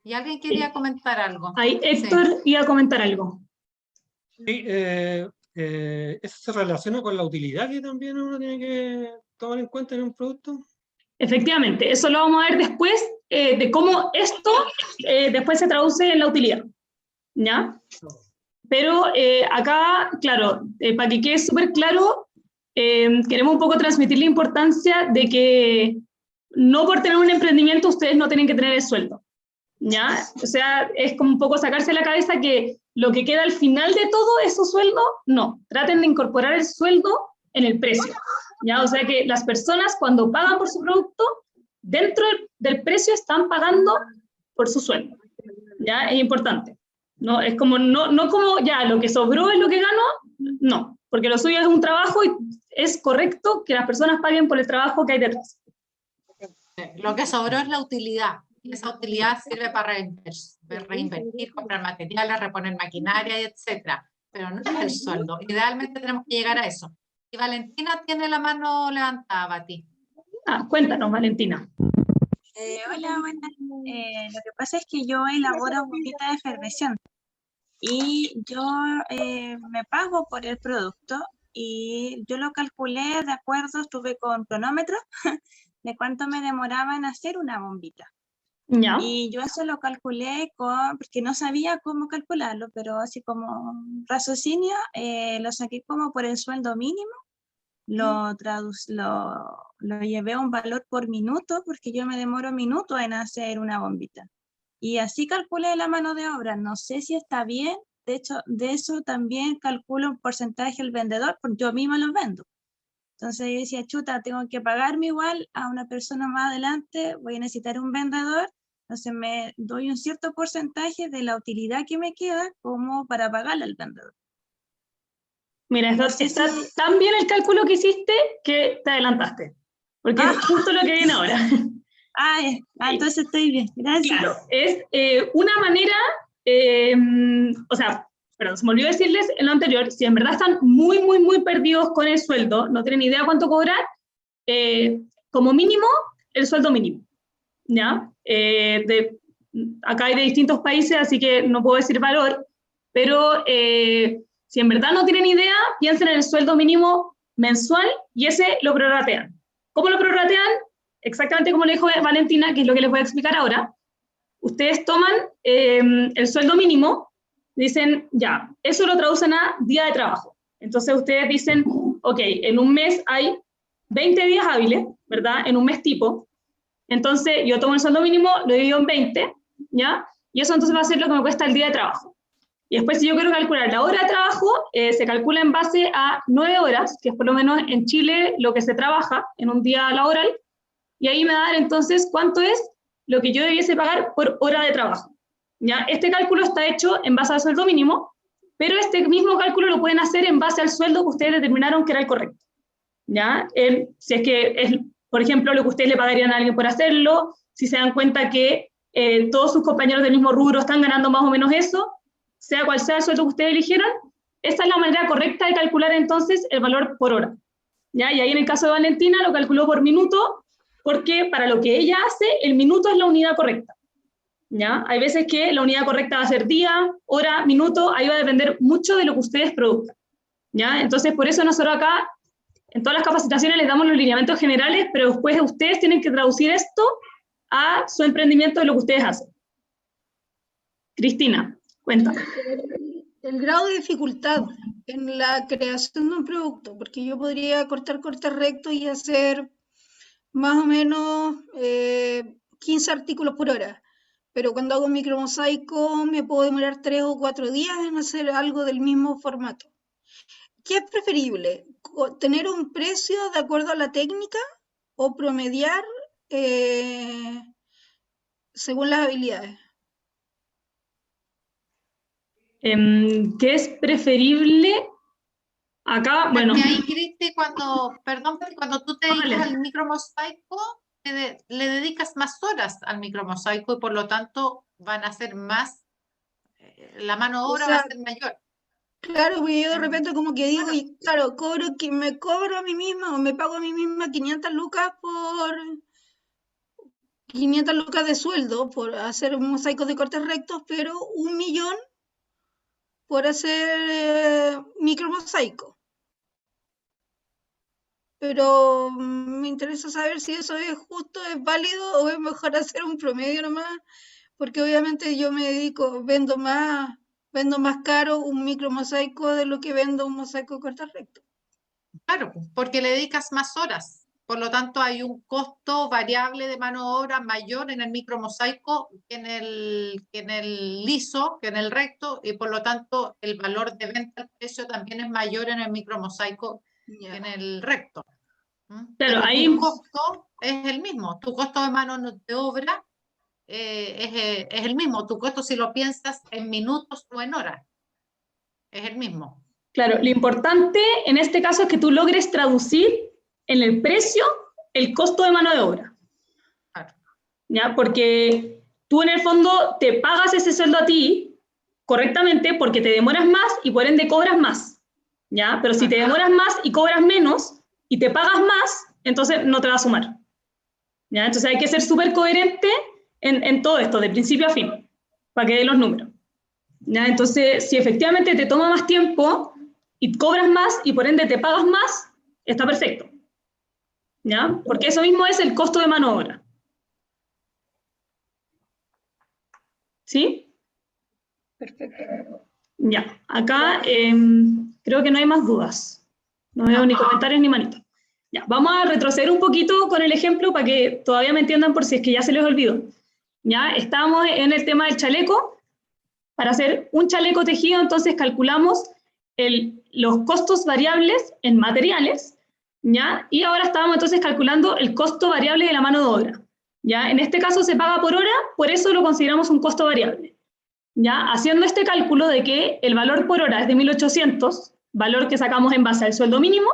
¿Y alguien quería comentar algo? Ahí Héctor iba a comentar algo. Sí, ¿eso se relaciona con la utilidad que también uno tiene que tomar en cuenta en un producto? Efectivamente, eso lo vamos a ver después, de cómo esto después se traduce en la utilidad, ¿ya? Pero acá, claro, para que quede súper claro, queremos un poco transmitir la importancia de que no por tener un emprendimiento ustedes no tienen que tener el sueldo, ¿ya? O sea, es como un poco sacarse de la cabeza que lo que queda al final de todo es su sueldo. No, traten de incorporar el sueldo en el precio, ¿ya? O sea que las personas cuando pagan por su producto, dentro del precio están pagando por su sueldo, ¿ya? Es importante. No, es como, no como ya lo que sobró es lo que ganó, no, porque lo suyo es un trabajo y es correcto que las personas paguen por el trabajo que hay detrás. Lo que sobró es la utilidad, y esa utilidad sirve para reinvertir, comprar materiales, reponer maquinaria, etcétera, pero no es el sueldo. Idealmente tenemos que llegar a eso. Y Valentina tiene la mano levantada, Bati. Cuéntanos, Valentina. Hola, buenas. Lo que pasa es que yo elaboro bombitas de efervescción y yo me pago por el producto y yo lo calculé de acuerdo, estuve con cronómetro de cuánto me demoraba en hacer una bombita. ¿Ya? Y yo eso lo calculé porque no sabía cómo calcularlo, pero así como raciocinio, lo saqué como por el sueldo mínimo. Lo llevé a un valor por minuto porque yo me demoro minutos en hacer una bombita. Y así calculé la mano de obra. No sé si está bien. De hecho, de eso también calculo un porcentaje al vendedor porque yo misma los vendo. Entonces yo decía, chuta, tengo que pagarme igual a una persona más adelante, voy a necesitar un vendedor. Entonces me doy un cierto porcentaje de la utilidad que me queda como para pagarle al vendedor. Mira, está tan bien el cálculo que hiciste que te adelantaste, porque es justo lo que viene ahora. Entonces estoy bien, gracias. Claro, es una manera, o sea, perdón, se me olvidó decirles en lo anterior, si en verdad están muy, muy, muy perdidos con el sueldo, no tienen idea cuánto cobrar, como mínimo, el sueldo mínimo, ¿ya? Acá hay de distintos países, así que no puedo decir valor, pero si en verdad no tienen idea, piensen en el sueldo mínimo mensual y ese lo prorratean. ¿Cómo lo prorratean? Exactamente como le dijo Valentina, que es lo que les voy a explicar ahora. Ustedes toman el sueldo mínimo, dicen, ya, eso lo traducen a día de trabajo. Entonces ustedes dicen, ok, en un mes hay 20 días hábiles, ¿verdad? En un mes tipo. Entonces yo tomo el sueldo mínimo, lo divido en 20, ¿ya? Y eso entonces va a ser lo que me cuesta el día de trabajo. Y después, si yo quiero calcular la hora de trabajo, se calcula en base a 9 horas, que es por lo menos en Chile lo que se trabaja en un día laboral, y ahí me va a dar entonces cuánto es lo que yo debiese pagar por hora de trabajo. ¿Ya? Este cálculo está hecho en base al sueldo mínimo, pero este mismo cálculo lo pueden hacer en base al sueldo que ustedes determinaron que era el correcto. ¿Ya? Si es que es, por ejemplo, lo que ustedes le pagarían a alguien por hacerlo, si se dan cuenta que todos sus compañeros del mismo rubro están ganando más o menos eso, sea cual sea el sueldo que ustedes eligieron, esta es la manera correcta de calcular entonces el valor por hora. ¿Ya? Y ahí en el caso de Valentina lo calculó por minuto, porque para lo que ella hace, el minuto es la unidad correcta. ¿Ya? Hay veces que la unidad correcta va a ser día, hora, minuto, ahí va a depender mucho de lo que ustedes produzcan. ¿Ya? Entonces, por eso nosotros acá, en todas las capacitaciones les damos los lineamientos generales, pero después ustedes tienen que traducir esto a su emprendimiento de lo que ustedes hacen. Cristina, cuéntame. El grado de dificultad en la creación de un producto, porque yo podría cortar recto y hacer más o menos 15 artículos por hora, pero cuando hago un micromosaico me puedo demorar 3 o 4 días en hacer algo del mismo formato. ¿Qué es preferible? ¿Tener un precio de acuerdo a la técnica o promediar según las habilidades? ¿Qué es preferible? Acá, bueno. Y ahí, Cristi, cuando tú te dedicas al micromosaico, le dedicas más horas al micromosaico y por lo tanto van a ser más, la mano de obra va a ser mayor. Claro, porque yo de repente como que digo, y claro, me cobro a mí misma o me pago a mí misma 500 lucas por 500 lucas de sueldo por hacer mosaicos de cortes rectos, pero 1 millón por hacer micromosaico. Pero me interesa saber si eso es justo, es válido o es mejor hacer un promedio nomás, porque obviamente yo me dedico, vendo más caro un micromosaico de lo que vendo un mosaico de cortes rectos. Claro, porque le dedicas más horas. Por lo tanto, hay un costo variable de mano de obra mayor en el micromosaico que en el liso, que en el recto, y por lo tanto el valor de venta al precio también es mayor en el micromosaico que en el recto. Pero ahí tu costo es el mismo. Tu costo de mano de obra es el mismo. Tu costo, si lo piensas en minutos o en horas, es el mismo. Claro, lo importante en este caso es que tú logres traducir en el precio el costo de mano de obra. Claro. ¿Ya? Porque tú en el fondo te pagas ese sueldo a ti correctamente porque te demoras más y por ende cobras más. ¿Ya? Pero si te demoras más y cobras menos y te pagas más, entonces no te va a sumar. ¿Ya? Entonces hay que ser súper coherente en todo esto, de principio a fin, para que dé los números. ¿Ya? Entonces, si efectivamente te toma más tiempo y cobras más y por ende te pagas más, está perfecto. ¿Ya? Porque eso mismo es el costo de mano de obra. ¿Sí? Perfecto. Ya, acá creo que no hay más dudas. No veo ni comentarios ni manitos. Ya, vamos a retroceder un poquito con el ejemplo para que todavía me entiendan por si es que ya se les olvidó. Ya, estamos en el tema del chaleco. Para hacer un chaleco tejido, entonces calculamos los costos variables en materiales, ¿ya? Y ahora estábamos entonces calculando el costo variable de la mano de obra, ¿ya? En este caso se paga por hora, por eso lo consideramos un costo variable, ¿ya? Haciendo este cálculo de que el valor por hora es de 1.800, valor que sacamos en base al sueldo mínimo,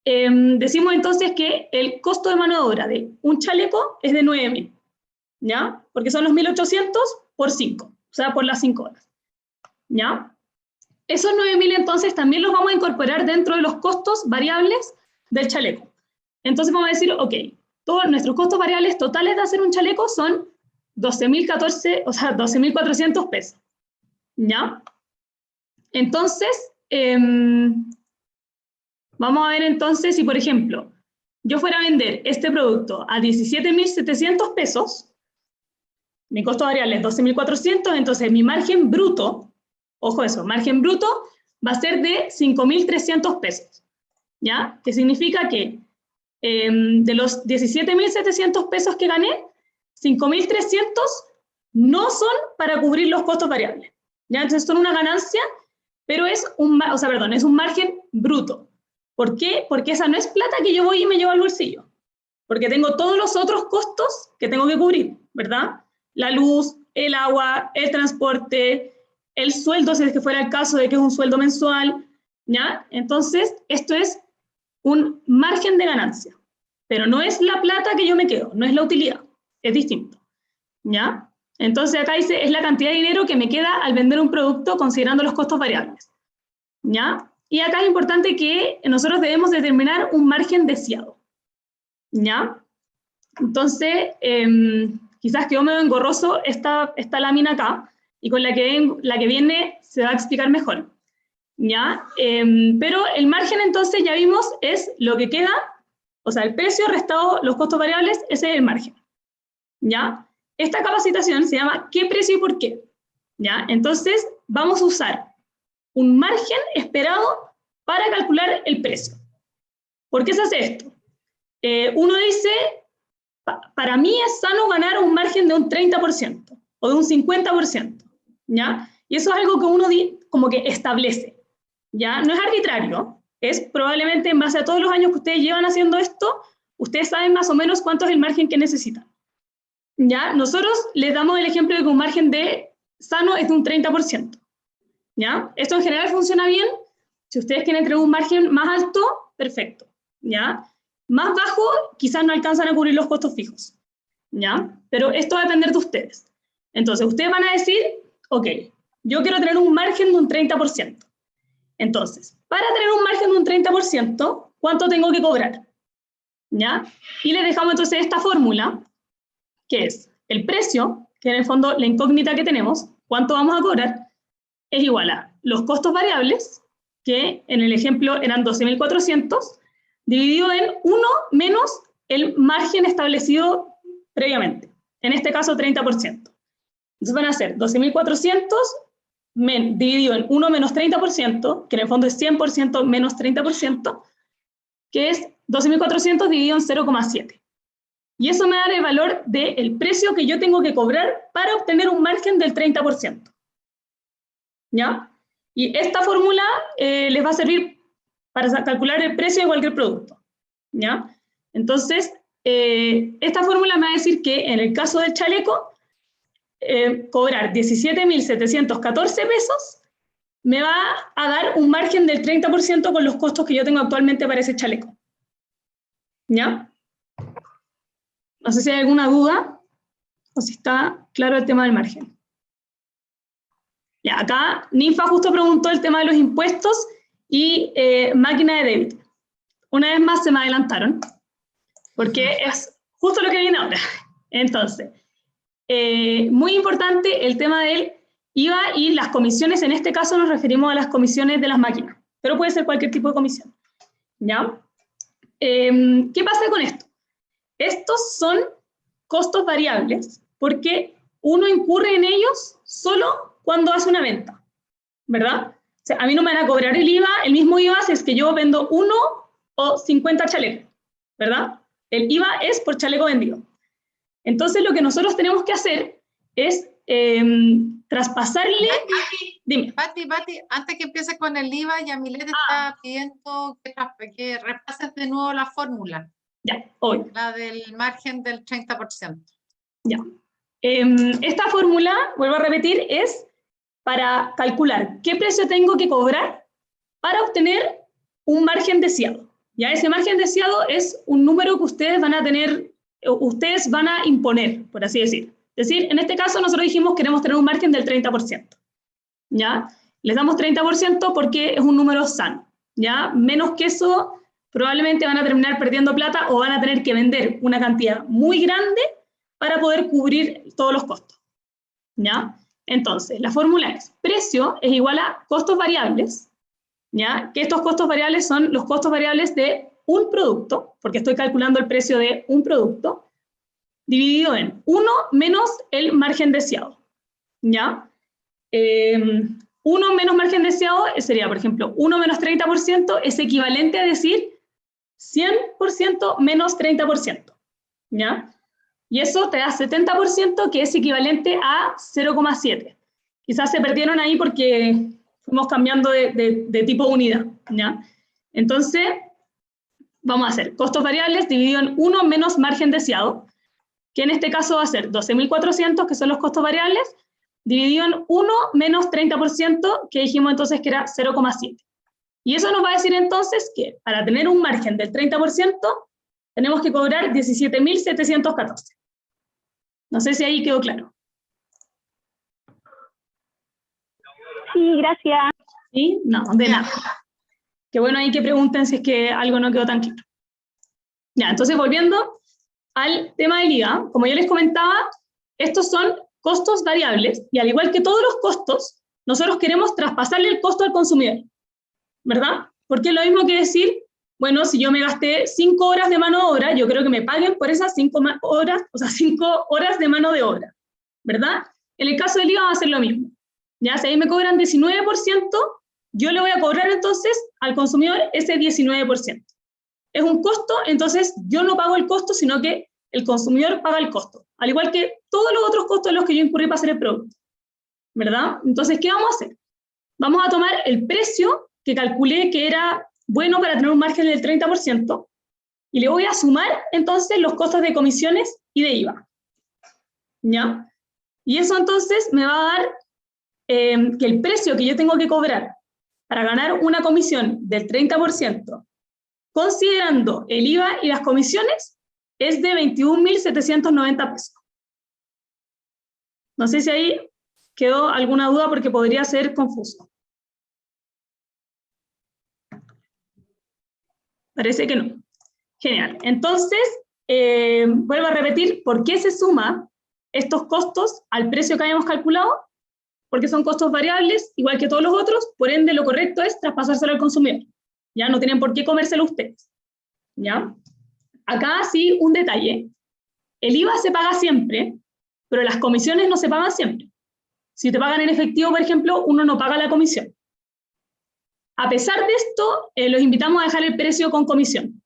decimos entonces que el costo de mano de obra de un chaleco es de 9.000, ¿ya? Porque son los 1.800 por 5, o sea, por las 5 horas, ¿ya? Esos 9.000 entonces también los vamos a incorporar dentro de los costos variables del chaleco. Entonces vamos a decir, ok, todos nuestros costos variables totales de hacer un chaleco son 12.400 pesos, ¿ya? Entonces, vamos a ver entonces si, por ejemplo, yo fuera a vender este producto a 17.700 pesos, mi costo variable es 12.400, entonces mi margen bruto, ojo eso, margen bruto va a ser de 5.300 pesos, ¿ya? Que significa que de los 17.700 pesos que gané, 5.300 no son para cubrir los costos variables, ¿ya? Entonces son una ganancia, pero es un margen bruto. ¿Por qué? Porque esa no es plata que yo voy y me llevo al bolsillo, porque tengo todos los otros costos que tengo que cubrir, ¿verdad? La luz, el agua, el transporte, el sueldo, si es que fuera el caso de que es un sueldo mensual, ¿ya? Entonces, esto es un margen de ganancia, pero no es la plata que yo me quedo, no es la utilidad, es distinto, ¿ya? Entonces, acá dice, es la cantidad de dinero que me queda al vender un producto considerando los costos variables, ¿ya? Y acá es importante que nosotros debemos determinar un margen deseado, ¿ya? Entonces, quizás quedó medio engorroso esta lámina acá, y con la que viene se va a explicar mejor, ¿ya? Pero el margen entonces ya vimos es lo que queda, o sea, el precio restado los costos variables, ese es el margen, ¿ya? Esta capacitación se llama ¿qué precio y por qué? ¿Ya? Entonces vamos a usar un margen esperado para calcular el precio. ¿Por qué se hace esto? Uno dice, para mí es sano ganar un margen de un 30% o de un 50%, ¿ya? Y eso es algo que uno como que establece, ¿ya? No es arbitrario, es probablemente en base a todos los años que ustedes llevan haciendo esto, ustedes saben más o menos cuánto es el margen que necesitan, ¿ya? Nosotros les damos el ejemplo de que un margen de sano es de un 30%, ¿ya? Esto en general funciona bien Si ustedes quieren tener un margen más alto, perfecto, ¿ya? Más bajo, quizás no alcanzan a cubrir los costos fijos, ¿ya? Pero esto va a depender de ustedes. Entonces, ustedes van a decir, ok, yo quiero tener un margen de un 30%. Entonces, para tener un margen de un 30%, ¿cuánto tengo que cobrar? ¿Ya? Y les dejamos entonces esta fórmula, que es el precio, que en el fondo la incógnita que tenemos, cuánto vamos a cobrar, es igual a los costos variables, que en el ejemplo eran 12.400, dividido en 1 menos el margen establecido previamente, en este caso 30%. Entonces van a ser 12.400 dividido en 1 menos 30%, que en el fondo es 100% menos 30%, que es 12.400 dividido en 0,7. Y eso me da el valor del precio que yo tengo que cobrar para obtener un margen del 30%. ¿Ya? Y esta fórmula les va a servir para calcular el precio de cualquier producto. ¿Ya? Entonces, esta fórmula me va a decir que en el caso del chaleco, cobrar 17.714 pesos me va a dar un margen del 30% con los costos que yo tengo actualmente para ese chaleco. ¿Ya? No sé si hay alguna duda o si está claro el tema del margen. Ya, acá Ninfa justo preguntó el tema de los impuestos y máquina de débito. Una vez más se me adelantaron, porque es justo lo que viene ahora. Entonces, muy importante el tema del IVA y las comisiones. En este caso nos referimos a las comisiones de las máquinas, pero puede ser cualquier tipo de comisión. ¿Ya? ¿Qué pasa con esto? Estos son costos variables porque uno incurre en ellos solo cuando hace una venta, ¿verdad? O sea, a mí no me van a cobrar el IVA, el mismo IVA si es que yo vendo 1 o 50 chalecos, ¿verdad? El IVA es por chaleco vendido. Entonces lo que nosotros tenemos que hacer es traspasarle... Dime. Pati, antes que empieces con el IVA, Yamilet está pidiendo que repases de nuevo la fórmula. Ya, hoy. La del margen del 30%. Ya. Esta fórmula, vuelvo a repetir, es para calcular qué precio tengo que cobrar para obtener un margen deseado. Ya, ese margen deseado es un número que ustedes van a tener, ustedes van a imponer, por así decir. Es decir, en este caso nosotros dijimos que queremos tener un margen del 30%. ¿Ya? Les damos 30% porque es un número sano. ¿Ya? Menos que eso, probablemente van a terminar perdiendo plata o van a tener que vender una cantidad muy grande para poder cubrir todos los costos. ¿Ya? Entonces, la fórmula es precio es igual a costos variables, ¿ya? Que estos costos variables son los costos variables de un producto, porque estoy calculando el precio de un producto, dividido en 1 menos el margen deseado. ¿Ya? 1 menos margen deseado sería, por ejemplo, 1 menos 30% es equivalente a decir 100% menos 30%. ¿Ya? Y eso te da 70%, que es equivalente a 0,7. Quizás se perdieron ahí porque fuimos cambiando de tipo unidad. ¿Ya? Entonces, vamos a hacer costos variables dividido en 1 menos margen deseado, que en este caso va a ser 12.400, que son los costos variables, dividido en 1 menos 30%, que dijimos entonces que era 0,7. Y eso nos va a decir entonces que para tener un margen del 30%, tenemos que cobrar 17.714. No sé si ahí quedó claro. Sí, gracias. ¿Sí? No, de nada. Qué bueno ahí que pregunten si es que algo no quedó tan claro. Ya, entonces volviendo al tema del IVA, como yo les comentaba, estos son costos variables, y al igual que todos los costos, nosotros queremos traspasarle el costo al consumidor, ¿verdad? Porque es lo mismo que decir, bueno, si yo me gasté 5 horas de mano de obra, yo creo que me paguen por esas 5 horas, o sea, 5 horas de mano de obra, ¿verdad? En el caso del IVA va a ser lo mismo. Ya, si ahí me cobran 19%, yo le voy a cobrar entonces al consumidor ese 19%. Es un costo, entonces yo no pago el costo, sino que el consumidor paga el costo, al igual que todos los otros costos en los que yo incurrí para hacer el producto, ¿verdad? Entonces, ¿qué vamos a hacer? Vamos a tomar el precio que calculé que era bueno para tener un margen del 30%, y le voy a sumar entonces los costos de comisiones y de IVA. ¿Ya? Y eso entonces me va a dar que el precio que yo tengo que cobrar para ganar una comisión del 30%, considerando el IVA y las comisiones, es de 21.790 pesos. No sé si ahí quedó alguna duda porque podría ser confuso. Parece que no. Genial. Entonces, vuelvo a repetir, ¿por qué se suma estos costos al precio que habíamos calculado? Porque son costos variables, igual que todos los otros, por ende lo correcto es traspasárselo al consumidor. Ya no tienen por qué comérselo ustedes. ¿Ya? Acá sí, un detalle. El IVA se paga siempre, pero las comisiones no se pagan siempre. Si te pagan en efectivo, por ejemplo, uno no paga la comisión. A pesar de esto, los invitamos a dejar el precio con comisión,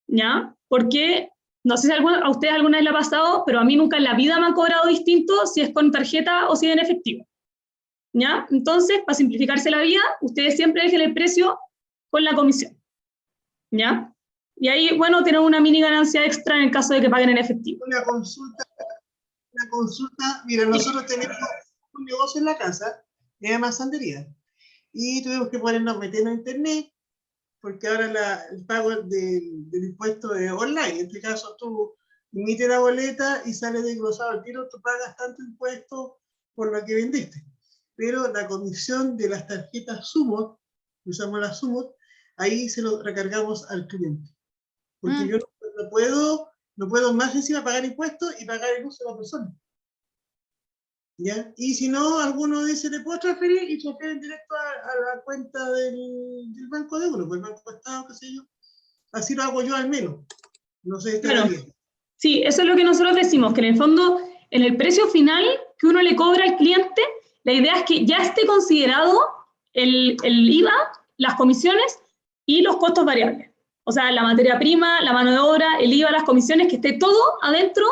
¿ya? Porque, no sé si a ustedes alguna vez le ha pasado, pero a mí nunca en la vida me han cobrado distinto si es con tarjeta o si es en efectivo, ¿ya? Entonces, para simplificarse la vida, ustedes siempre dejen el precio con la comisión, ¿ya? Y ahí, bueno, tienen una mini ganancia extra en el caso de que paguen en efectivo. Una consulta, mira, nosotros tenemos un negocio en la casa, se llama Sandería, y tuvimos que meternos a internet, porque ahora el pago del impuesto es online. En este caso tú emites la boleta y sale desglosado al tiro, tú pagas tanto impuesto por lo que vendiste. Pero la comisión de las tarjetas Sumot, usamos las Sumot, ahí se lo recargamos al cliente. Porque yo no puedo más encima pagar impuestos y pagar el uso de la persona. ¿Ya? Y si no, alguno dice, le puedo transferir y transfieren directo a la cuenta del banco de uno, pues el banco de Estado, qué sé yo. Así lo hago yo al menos. No sé si está bien. Sí, eso es lo que nosotros decimos, que en el fondo, en el precio final que uno le cobra al cliente, la idea es que ya esté considerado el IVA, las comisiones y los costos variables. O sea, la materia prima, la mano de obra, el IVA, las comisiones, que esté todo adentro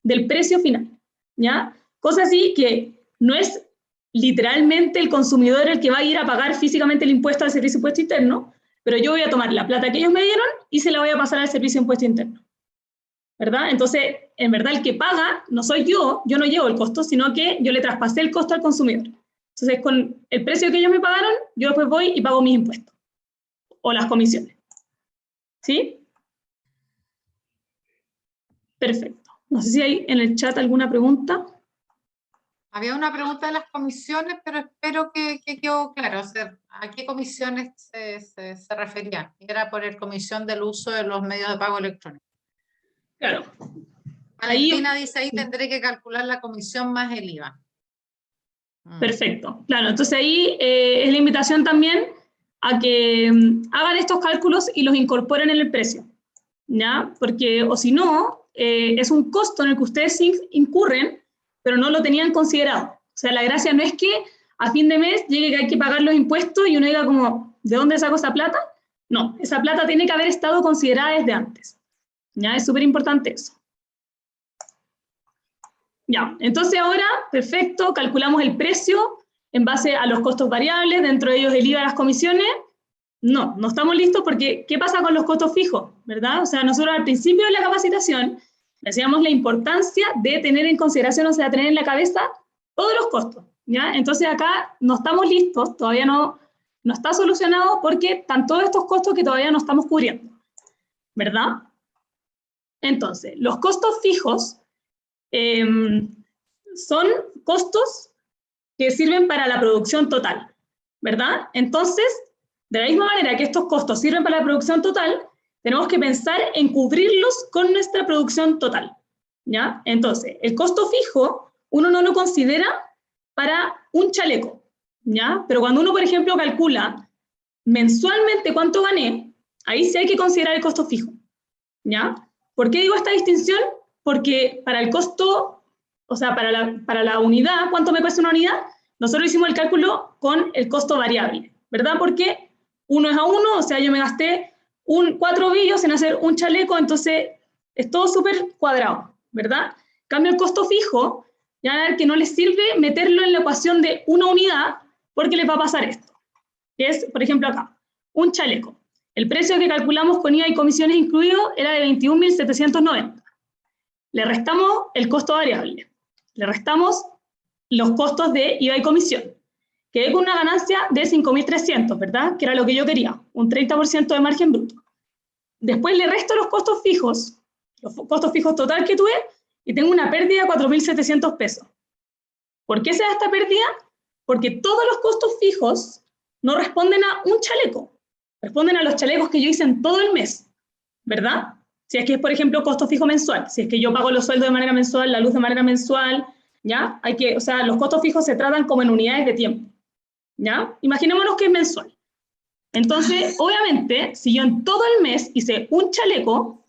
del precio final, ¿ya? Cosa así que no es literalmente el consumidor el que va a ir a pagar físicamente el impuesto al servicio de impuesto interno, pero yo voy a tomar la plata que ellos me dieron y se la voy a pasar al servicio de impuesto interno, ¿verdad? Entonces, en verdad el que paga no soy yo no llevo el costo, sino que yo le traspasé el costo al consumidor. Entonces, con el precio que ellos me pagaron, yo después voy y pago mis impuestos o las comisiones. ¿Sí? Perfecto. No sé si hay en el chat alguna pregunta. Había una pregunta de las comisiones, pero espero que quedó claro. O sea, ¿a qué comisiones se referían? Era por el comisión del uso de los medios de pago electrónico. Claro. Valentina dice ahí tendré que calcular la comisión más el IVA. Perfecto. Claro, entonces ahí es la invitación también a que hagan estos cálculos y los incorporen en el precio, ¿ya? Porque, o si no, es un costo en el que ustedes incurren, pero no lo tenían considerado. O sea, la gracia no es que a fin de mes llegue que hay que pagar los impuestos y uno diga como, ¿de dónde saco esa plata? No, esa plata tiene que haber estado considerada desde antes, ¿ya? Es súper importante eso. Ya, entonces ahora, perfecto, calculamos el precio en base a los costos variables, dentro de ellos el IVA y las comisiones. No estamos listos porque ¿qué pasa con los costos fijos? ¿Verdad? O sea, nosotros al principio de la capacitación decíamos la importancia de tener en consideración, o sea, tener en la cabeza todos los costos, ¿ya? Entonces acá no estamos listos, todavía no está solucionado porque están todos estos costos que todavía no estamos cubriendo, ¿verdad? Entonces, los costos fijos son costos que sirven para la producción total, ¿verdad? Entonces, de la misma manera que estos costos sirven para la producción total, tenemos que pensar en cubrirlos con nuestra producción total, ¿ya? Entonces, el costo fijo, uno no lo considera para un chaleco, ¿ya? Pero cuando uno, por ejemplo, calcula mensualmente cuánto gané, ahí sí hay que considerar el costo fijo, ¿ya? ¿Por qué digo esta distinción? Porque para el costo, o sea, para la unidad, ¿cuánto me cuesta una unidad? Nosotros hicimos el cálculo con el costo variable, ¿verdad? Porque 1 es a 1, o sea, yo me gasté 4 billos en hacer un chaleco, entonces es todo súper cuadrado, ¿verdad? En cambio, el costo fijo, ya van a ver que no les sirve meterlo en la ecuación de una unidad, porque les va a pasar esto, que es, por ejemplo, acá, un chaleco. El precio que calculamos con IVA y comisiones incluidos era de 21.790. Le restamos el costo variable, le restamos los costos de IVA y comisión, quedé con una ganancia de 5.300, ¿verdad? Que era lo que yo quería, un 30% de margen bruto. Después le resto los costos fijos total que tuve, y tengo una pérdida de 4.700 pesos. ¿Por qué se da esta pérdida? Porque todos los costos fijos no responden a un chaleco, responden a los chalecos que yo hice en todo el mes, ¿verdad? Si es que es, por ejemplo, costo fijo mensual, si es que yo pago los sueldos de manera mensual, la luz de manera mensual, ¿ya? O sea, los costos fijos se tratan como en unidades de tiempo, ¿ya? Imaginémonos que es mensual. Entonces, obviamente, si yo en todo el mes hice un chaleco,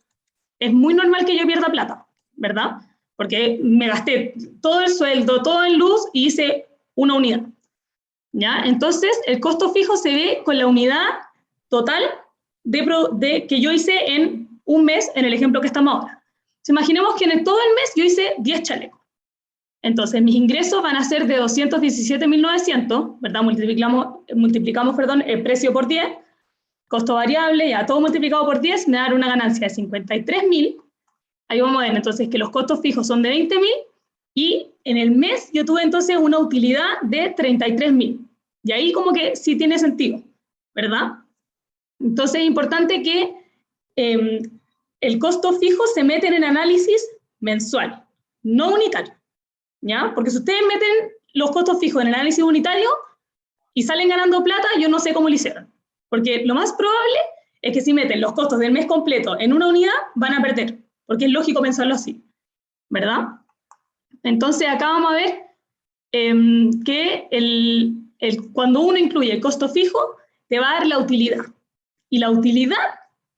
es muy normal que yo pierda plata, ¿verdad? Porque me gasté todo el sueldo, todo en luz y hice una unidad, ¿ya? Entonces, el costo fijo se ve con la unidad total que yo hice en un mes, en el ejemplo que estamos ahora. Entonces, imaginemos que en todo el mes yo hice 10 chalecos. Entonces, mis ingresos van a ser de 217.900, ¿verdad? Multiplicamos el precio por 10, costo variable, ya todo multiplicado por 10, me da una ganancia de 53.000. Ahí vamos a ver entonces que los costos fijos son de 20.000, y en el mes yo tuve entonces una utilidad de 33.000. Y ahí como que sí tiene sentido, ¿verdad? Entonces es importante que el costo fijo se mete en el análisis mensual, no unitario, ¿ya? Porque si ustedes meten los costos fijos en el análisis unitario y salen ganando plata, yo no sé cómo lo hicieron. Porque lo más probable es que si meten los costos del mes completo en una unidad, van a perder, porque es lógico pensarlo así, ¿verdad? Entonces acá vamos a ver que cuando uno incluye el costo fijo, te va a dar la utilidad. Y la utilidad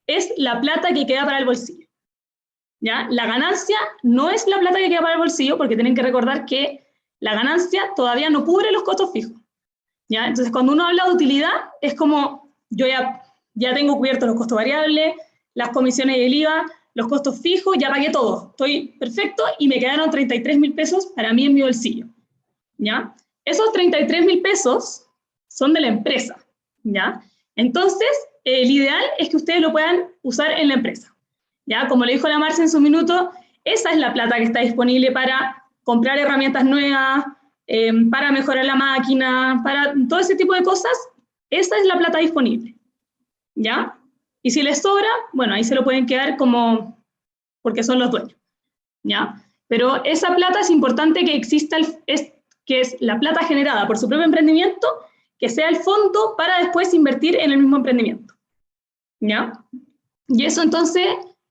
es la plata que queda para el bolsillo, ¿ya? La ganancia no es la plata que queda para el bolsillo, porque tienen que recordar que la ganancia todavía no cubre los costos fijos, ¿ya? Entonces, cuando uno habla de utilidad, es como, yo ya tengo cubiertos los costos variables, las comisiones y el IVA, los costos fijos, ya pagué todo, estoy perfecto, y me quedaron 33.000 pesos para mí en mi bolsillo, ¿ya? Esos 33.000 pesos son de la empresa, ¿ya? Entonces, el ideal es que ustedes lo puedan usar en la empresa, ¿ya? Como le dijo la Marce en su minuto, esa es la plata que está disponible para comprar herramientas nuevas, para mejorar la máquina, para todo ese tipo de cosas. Esa es la plata disponible, ¿ya? Y si les sobra, bueno, ahí se lo pueden quedar como, porque son los dueños, ¿ya? Pero esa plata es importante que exista, que es la plata generada por su propio emprendimiento, que sea el fondo para después invertir en el mismo emprendimiento, ¿ya? Y eso entonces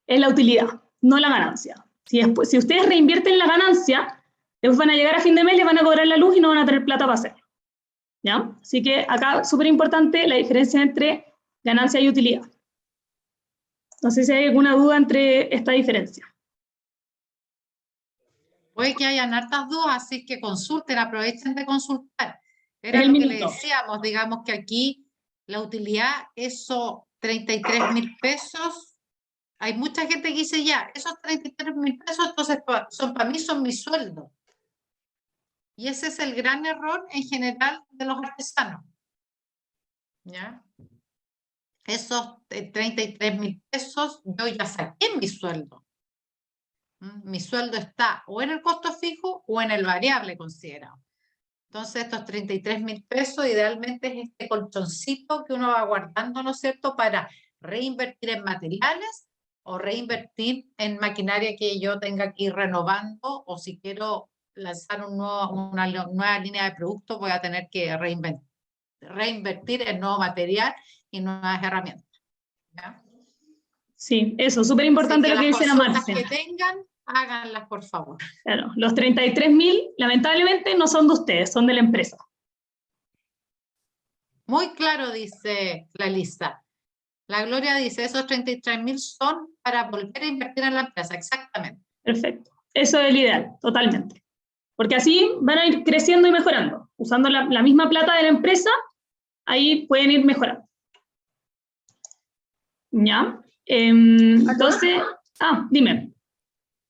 es la utilidad, no la ganancia. Si ustedes reinvierten la ganancia, después van a llegar a fin de mes, les van a cobrar la luz y no van a tener plata para hacerlo, ¿ya? Así que acá súper importante la diferencia entre ganancia y utilidad. No sé si hay alguna duda entre esta diferencia. Puede que hayan hartas dudas, así que consulten, aprovechen de consultar. Era lo que le decíamos, digamos que aquí la utilidad, esos 33.000 pesos, hay mucha gente que dice ya, esos 33.000 pesos, entonces para mí son mi sueldo. Y ese es el gran error en general de los artesanos, ¿ya? Esos 33.000 pesos, yo ya saqué mi sueldo. Mi sueldo está o en el costo fijo o en el variable considerado. Entonces, estos 33.000 pesos idealmente es este colchoncito que uno va guardando, ¿no es cierto?, para reinvertir en materiales o reinvertir en maquinaria que yo tenga que ir renovando, o si quiero lanzar una nueva línea de productos, voy a tener que reinvertir en nuevo material y nuevas herramientas, ¿ya? Sí, eso, súper importante lo que dice la Marce. Que tengan, háganlas, por favor. Claro, los 33.000, lamentablemente, no son de ustedes, son de la empresa. Muy claro, dice la Lisa. La Gloria dice, esos 33.000 son para volver a invertir en la empresa, exactamente. Perfecto, eso es el ideal, totalmente. Porque así van a ir creciendo y mejorando. Usando la misma plata de la empresa, ahí pueden ir mejorando. ¿Ya? Entonces, dime.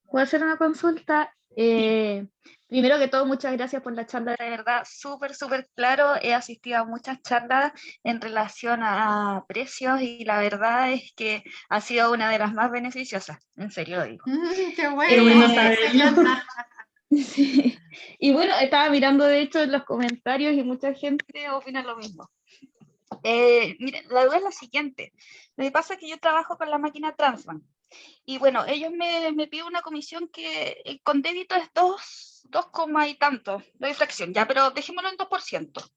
¿Puedo hacer una consulta? Primero que todo, muchas gracias por la charla, de verdad, súper claro. He asistido a muchas charlas en relación a precios y la verdad es que ha sido una de las más beneficiosas, en serio lo digo. ¡Qué bueno! Sí. Y bueno, estaba mirando de hecho en los comentarios y mucha gente opina lo mismo. Miren, la duda es la siguiente. Lo que pasa es que yo trabajo con la máquina Transbank y bueno, ellos me piden una comisión que con débito es 2, y tanto de fracción, ya, pero dejémoslo en 2%.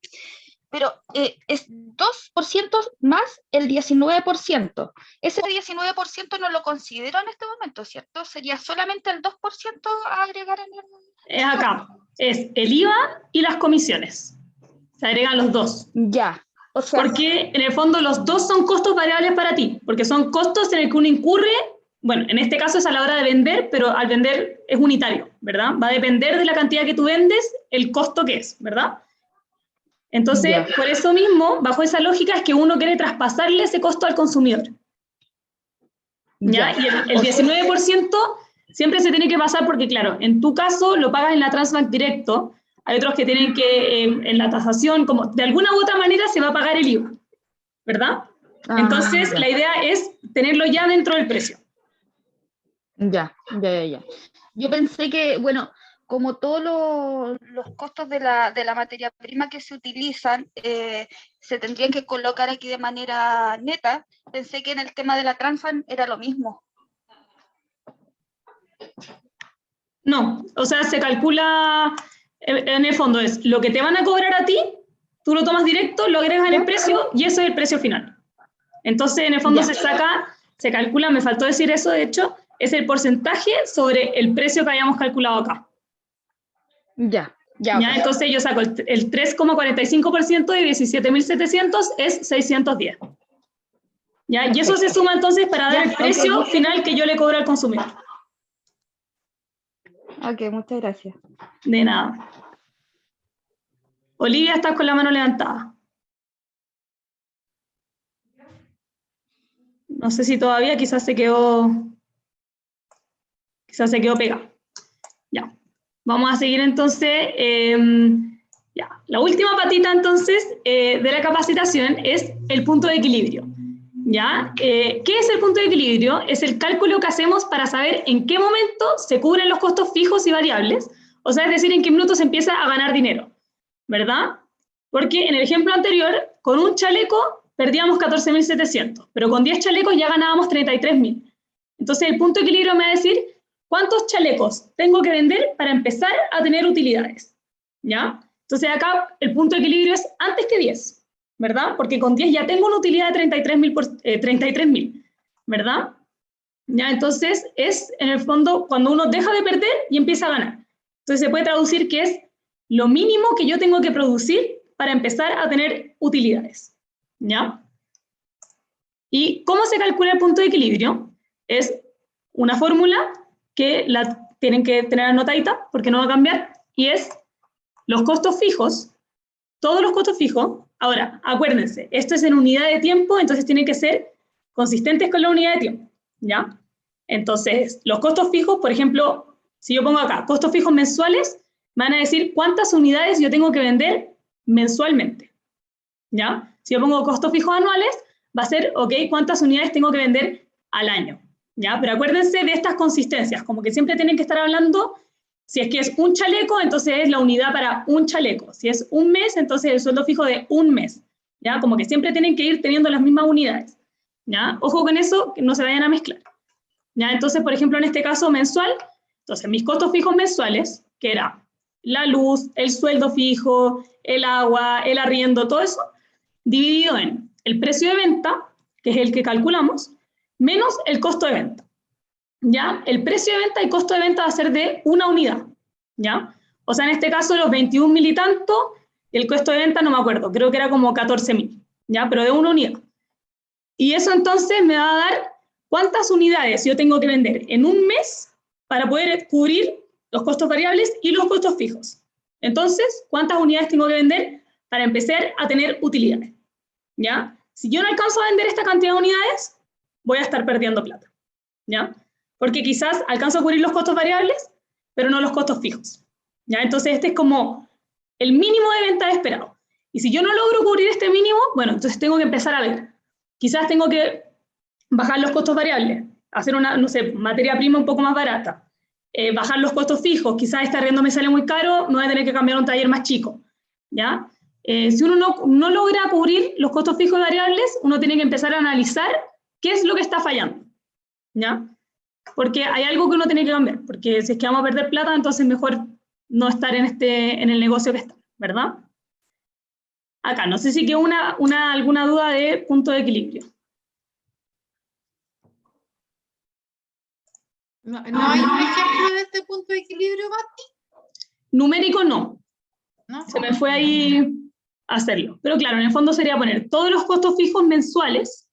Pero es 2% más el 19%. Ese 19% no lo considero en este momento, ¿cierto? Sería solamente el 2% a agregar en el... Es acá, es el IVA y las comisiones. Se agregan los dos. Ya. O sea, porque en el fondo los dos son costos variables para ti, porque son costos en el que uno incurre, bueno, en este caso es a la hora de vender, pero al vender es unitario, ¿verdad? Va a depender de la cantidad que tú vendes, el costo que es, ¿verdad? Entonces, por eso mismo, bajo esa lógica, es que uno quiere traspasarle ese costo al consumidor. ¿Ya? Y el 19% siempre se tiene que pasar porque, claro, en tu caso lo pagas en la Transbank directo, hay otros que tienen que, en la tasación, como de alguna u otra manera se va a pagar el IVA, ¿verdad? Entonces, la idea es tenerlo ya dentro del precio. Ya. Yo pensé que, bueno, como todos los costos de la materia prima que se utilizan se tendrían que colocar aquí de manera neta, pensé que en el tema de la Transbank era lo mismo. No, o sea, se calcula, en el fondo es lo que te van a cobrar a ti, tú lo tomas directo, lo agregas en el precio y ese es el precio final. Entonces, en el fondo se calcula, me faltó decir eso, de hecho, es el porcentaje sobre el precio que habíamos calculado acá. Ya. Entonces yo saco el 3,45% de 17.700 es 610. ¿Ya? Y eso se suma entonces para dar el precio final que yo le cobro al consumidor. Ok, muchas gracias. De nada. Olivia, estás con la mano levantada. No sé si todavía, quizás se quedó pegada. Ya. Vamos a seguir entonces. La última patita entonces de la capacitación es el punto de equilibrio. ¿Ya? ¿Qué es el punto de equilibrio? Es el cálculo que hacemos para saber en qué momento se cubren los costos fijos y variables, o sea, es decir, en qué minuto se empieza a ganar dinero, ¿verdad? Porque en el ejemplo anterior, con un chaleco perdíamos 14.700, pero con 10 chalecos ya ganábamos 33.000. Entonces el punto de equilibrio me va a decir cuántos chalecos tengo que vender para empezar a tener utilidades, ¿ya? Entonces acá el punto de equilibrio es antes que 10. ¿Verdad? Porque con 10 ya tengo una utilidad de 33.000, ¿verdad? ¿Ya? Entonces es, en el fondo, cuando uno deja de perder y empieza a ganar. Entonces se puede traducir que es lo mínimo que yo tengo que producir para empezar a tener utilidades. ¿Ya? ¿Y cómo se calcula el punto de equilibrio? Es una fórmula que la tienen que tener anotadita, porque no va a cambiar, y es los costos fijos, todos los costos fijos. Ahora, acuérdense, esto es en unidad de tiempo, entonces tienen que ser consistentes con la unidad de tiempo, ¿ya? Entonces, los costos fijos, por ejemplo, si yo pongo acá costos fijos mensuales, van a decir cuántas unidades yo tengo que vender mensualmente, ¿ya? Si yo pongo costos fijos anuales, va a ser, ok, cuántas unidades tengo que vender al año, ¿ya? Pero acuérdense de estas consistencias, como que siempre tienen que estar hablando. Si es que es un chaleco, entonces es la unidad para un chaleco. Si es un mes, entonces el sueldo fijo de un mes. ¿Ya? Como que siempre tienen que ir teniendo las mismas unidades. ¿Ya? Ojo con eso, que no se vayan a mezclar. ¿Ya? Entonces, por ejemplo, en este caso mensual, entonces mis costos fijos mensuales, que era la luz, el sueldo fijo, el agua, el arriendo, todo eso, dividido en el precio de venta, que es el que calculamos, menos el costo de venta. ¿Ya? El precio de venta y costo de venta va a ser de una unidad, ¿ya? O sea, en este caso los 21.000 y tanto, el costo de venta no me acuerdo, creo que era como 14.000, ¿ya? Pero de una unidad. Y eso entonces me va a dar cuántas unidades yo tengo que vender en un mes para poder cubrir los costos variables y los costos fijos. Entonces, ¿cuántas unidades tengo que vender para empezar a tener utilidades? ¿Ya? Si yo no alcanzo a vender esta cantidad de unidades, voy a estar perdiendo plata, ¿ya? Porque quizás alcanzo a cubrir los costos variables, pero no los costos fijos. ¿Ya? Entonces este es como el mínimo de venta esperado. Y si yo no logro cubrir este mínimo, bueno, entonces tengo que empezar a ver. Quizás tengo que bajar los costos variables, hacer una, no sé, materia prima un poco más barata. bajar los costos fijos, quizás este arriendo me sale muy caro, me voy a tener que cambiar a un taller más chico, ¿ya? Si uno no logra cubrir los costos fijos y variables, uno tiene que empezar a analizar qué es lo que está fallando, ¿ya? Porque hay algo que uno tiene que cambiar, porque si es que vamos a perder plata, entonces mejor no estar en el negocio que está, ¿verdad? Acá, no sé si quedó alguna duda de punto de equilibrio. ¿No hay un ejemplo de este punto de equilibrio, Mati? Numérico no. ¿No? Se me fue ahí a hacerlo. Pero claro, en el fondo sería poner todos los costos fijos mensuales,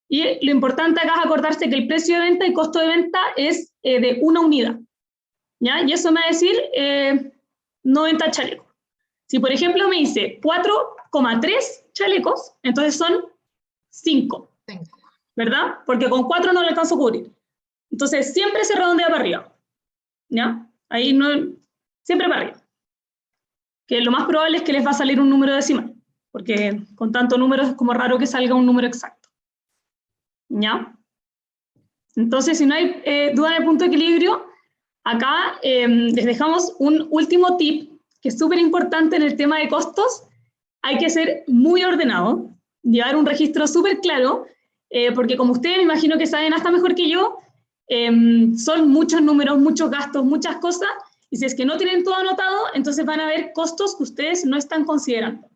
y lo importante acá es acordarse que el precio de venta y costo de venta es de una unidad, ¿ya? Y eso me va a decir 90 chalecos. Si por ejemplo me dice 4,3 chalecos, entonces son 5, ¿verdad? Porque con 4 no le alcanzo a cubrir. Entonces siempre se redondea para arriba, ¿ya? Ahí no, siempre para arriba. Que lo más probable es que les va a salir un número decimal, porque con tantos números es como raro que salga un número exacto, ¿ya? Entonces, si no hay duda en el punto de equilibrio, acá les dejamos un último tip que es súper importante en el tema de costos. Hay que ser muy ordenado, llevar un registro súper claro, porque como ustedes me imagino que saben hasta mejor que yo, son muchos números, muchos gastos, muchas cosas, y si es que no tienen todo anotado, entonces van a haber costos que ustedes no están considerando,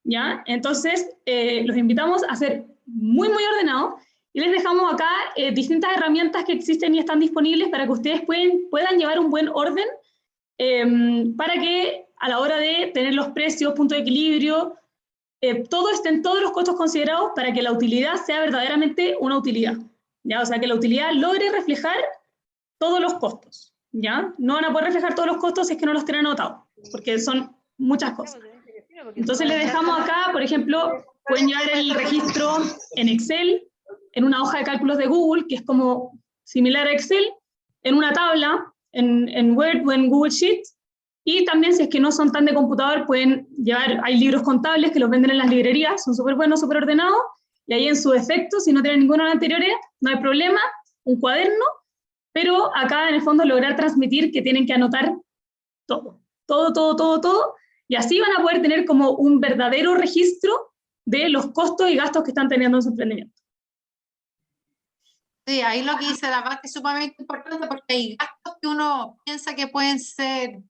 ¿ya? Entonces, los invitamos a ser muy, muy ordenados, y les dejamos acá distintas herramientas que existen y están disponibles para que ustedes puedan llevar un buen orden, para que a la hora de tener los precios, punto de equilibrio, estén todos los costos considerados para que la utilidad sea verdaderamente una utilidad, ¿ya? O sea, que la utilidad logre reflejar todos los costos, ¿ya? No van a poder reflejar todos los costos si es que no los tienen anotados, porque son muchas cosas. Entonces les dejamos acá, por ejemplo, pueden llevar el registro en Excel, en una hoja de cálculos de Google, que es como similar a Excel, en una tabla, en Word o en Google Sheets, y también si es que no son tan de computador, pueden llevar, hay libros contables que los venden en las librerías, son súper buenos, súper ordenados, y ahí en su defecto, si no tienen ninguno de los anteriores, no hay problema, un cuaderno, pero acá en el fondo lograr transmitir que tienen que anotar todo, y así van a poder tener como un verdadero registro de los costos y gastos que están teniendo en su emprendimiento. Sí, ahí lo que dice la Mati es sumamente importante, porque hay gastos que uno piensa que pueden ser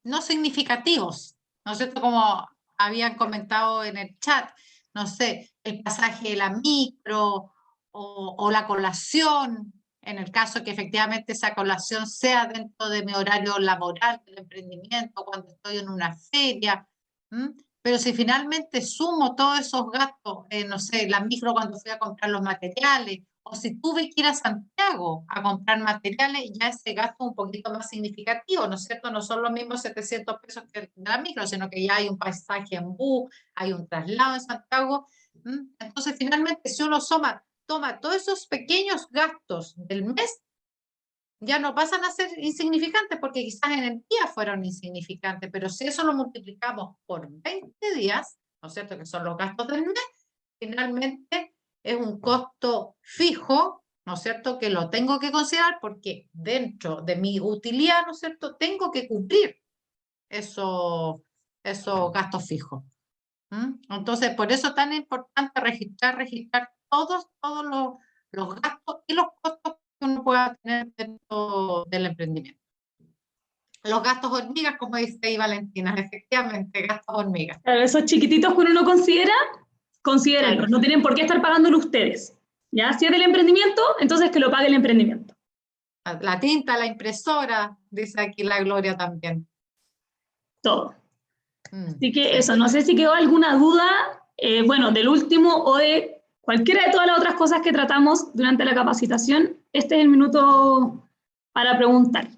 no significativos, ¿no es cierto? Como habían comentado en el chat, no sé, el pasaje de la micro o la colación, en el caso que efectivamente esa colación sea dentro de mi horario laboral del emprendimiento, cuando estoy en una feria. Pero si finalmente sumo todos esos gastos, no sé, la micro cuando fui a comprar los materiales, o si tuve que ir a Santiago a comprar materiales, ya ese gasto es un poquito más significativo, ¿no es cierto? No son los mismos 700 pesos que de la micro, sino que ya hay un pasaje en bus, hay un traslado en Santiago. Entonces, finalmente, si uno toma todos esos pequeños gastos del mes, ya no pasan a ser insignificantes, porque quizás en el día fueron insignificantes, pero si eso lo multiplicamos por 20 días, ¿no es cierto?, que son los gastos del mes, finalmente es un costo fijo, ¿no es cierto?, que lo tengo que considerar porque dentro de mi utilidad, ¿no es cierto?, tengo que cumplir esos gastos fijos. Entonces, por eso es tan importante registrar todos los gastos y los costos que uno pueda tener dentro del emprendimiento. Los gastos hormigas, como dice ahí Valentina, efectivamente, gastos hormigas. Claro, esos chiquititos que uno no considera, considérenlos, claro. No tienen por qué estar pagándolo ustedes. ¿Ya? Si es del emprendimiento, entonces que lo pague el emprendimiento. La tinta, la impresora, dice aquí la Gloria también. Todo. Así que eso, no sé si quedó alguna duda, bueno, del último o de cualquiera de todas las otras cosas que tratamos durante la capacitación. Este es el minuto para preguntar.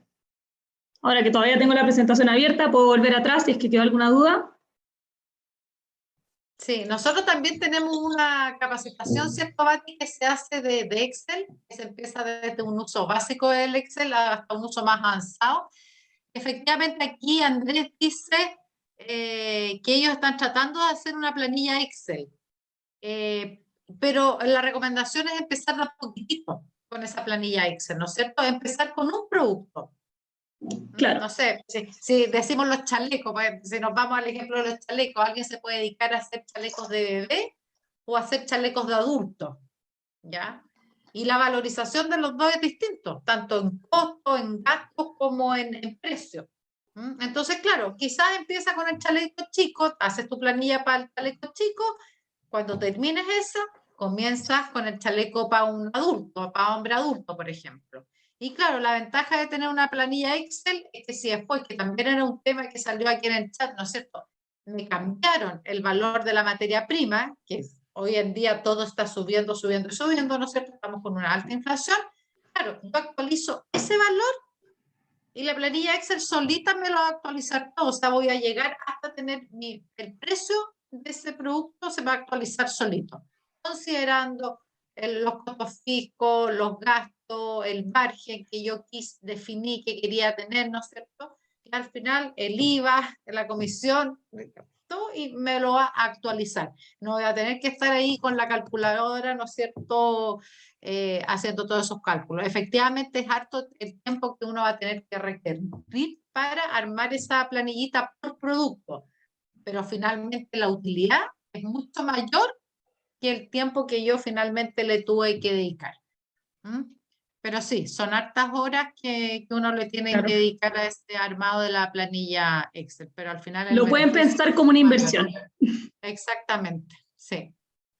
Ahora que todavía tengo la presentación abierta, puedo volver atrás si es que quedó alguna duda. Sí, nosotros también tenemos una capacitación, ¿cierto, Bati? Que se hace de Excel, que se empieza desde un uso básico del Excel hasta un uso más avanzado. Efectivamente, aquí Andrés dice que ellos están tratando de hacer una planilla Excel, pero la recomendación es empezar de a poquitito con esa planilla Excel, ¿no es cierto? Empezar con un producto. Claro. No sé, si decimos los chalecos, pues, si nos vamos al ejemplo de los chalecos, alguien se puede dedicar a hacer chalecos de bebé o a hacer chalecos de adulto, ¿ya? Y la valorización de los dos es distinto, tanto en costo, en gastos, como en precio. Entonces, claro, quizás empieza con el chaleco chico, haces tu planilla para el chaleco chico, cuando termines esa, comienzas con el chaleco para un adulto, para hombre adulto, por ejemplo. Y claro, la ventaja de tener una planilla Excel es que si después, que también era un tema que salió aquí en el chat, ¿no es cierto?, me cambiaron el valor de la materia prima, que hoy en día todo está subiendo, subiendo y subiendo, ¿no es cierto?, estamos con una alta inflación. Claro, yo actualizo ese valor y la planilla Excel solita me lo va a actualizar todo. O sea, voy a llegar hasta tener el precio de ese producto, se va a actualizar solito, considerando los costos fijos, los gastos, el margen que yo definí que quería tener, ¿no es cierto? Y al final el IVA, la comisión, todo, y me lo va a actualizar. No voy a tener que estar ahí con la calculadora, ¿no es cierto?, haciendo todos esos cálculos. Efectivamente es harto el tiempo que uno va a tener que requerir para armar esa planillita por producto, pero finalmente la utilidad es mucho mayor que el tiempo que yo finalmente le tuve que dedicar. Pero sí, son hartas horas que uno le tiene que dedicar a este armado de la planilla Excel, pero al final... Lo pueden pensar como una inversión. Exactamente, sí.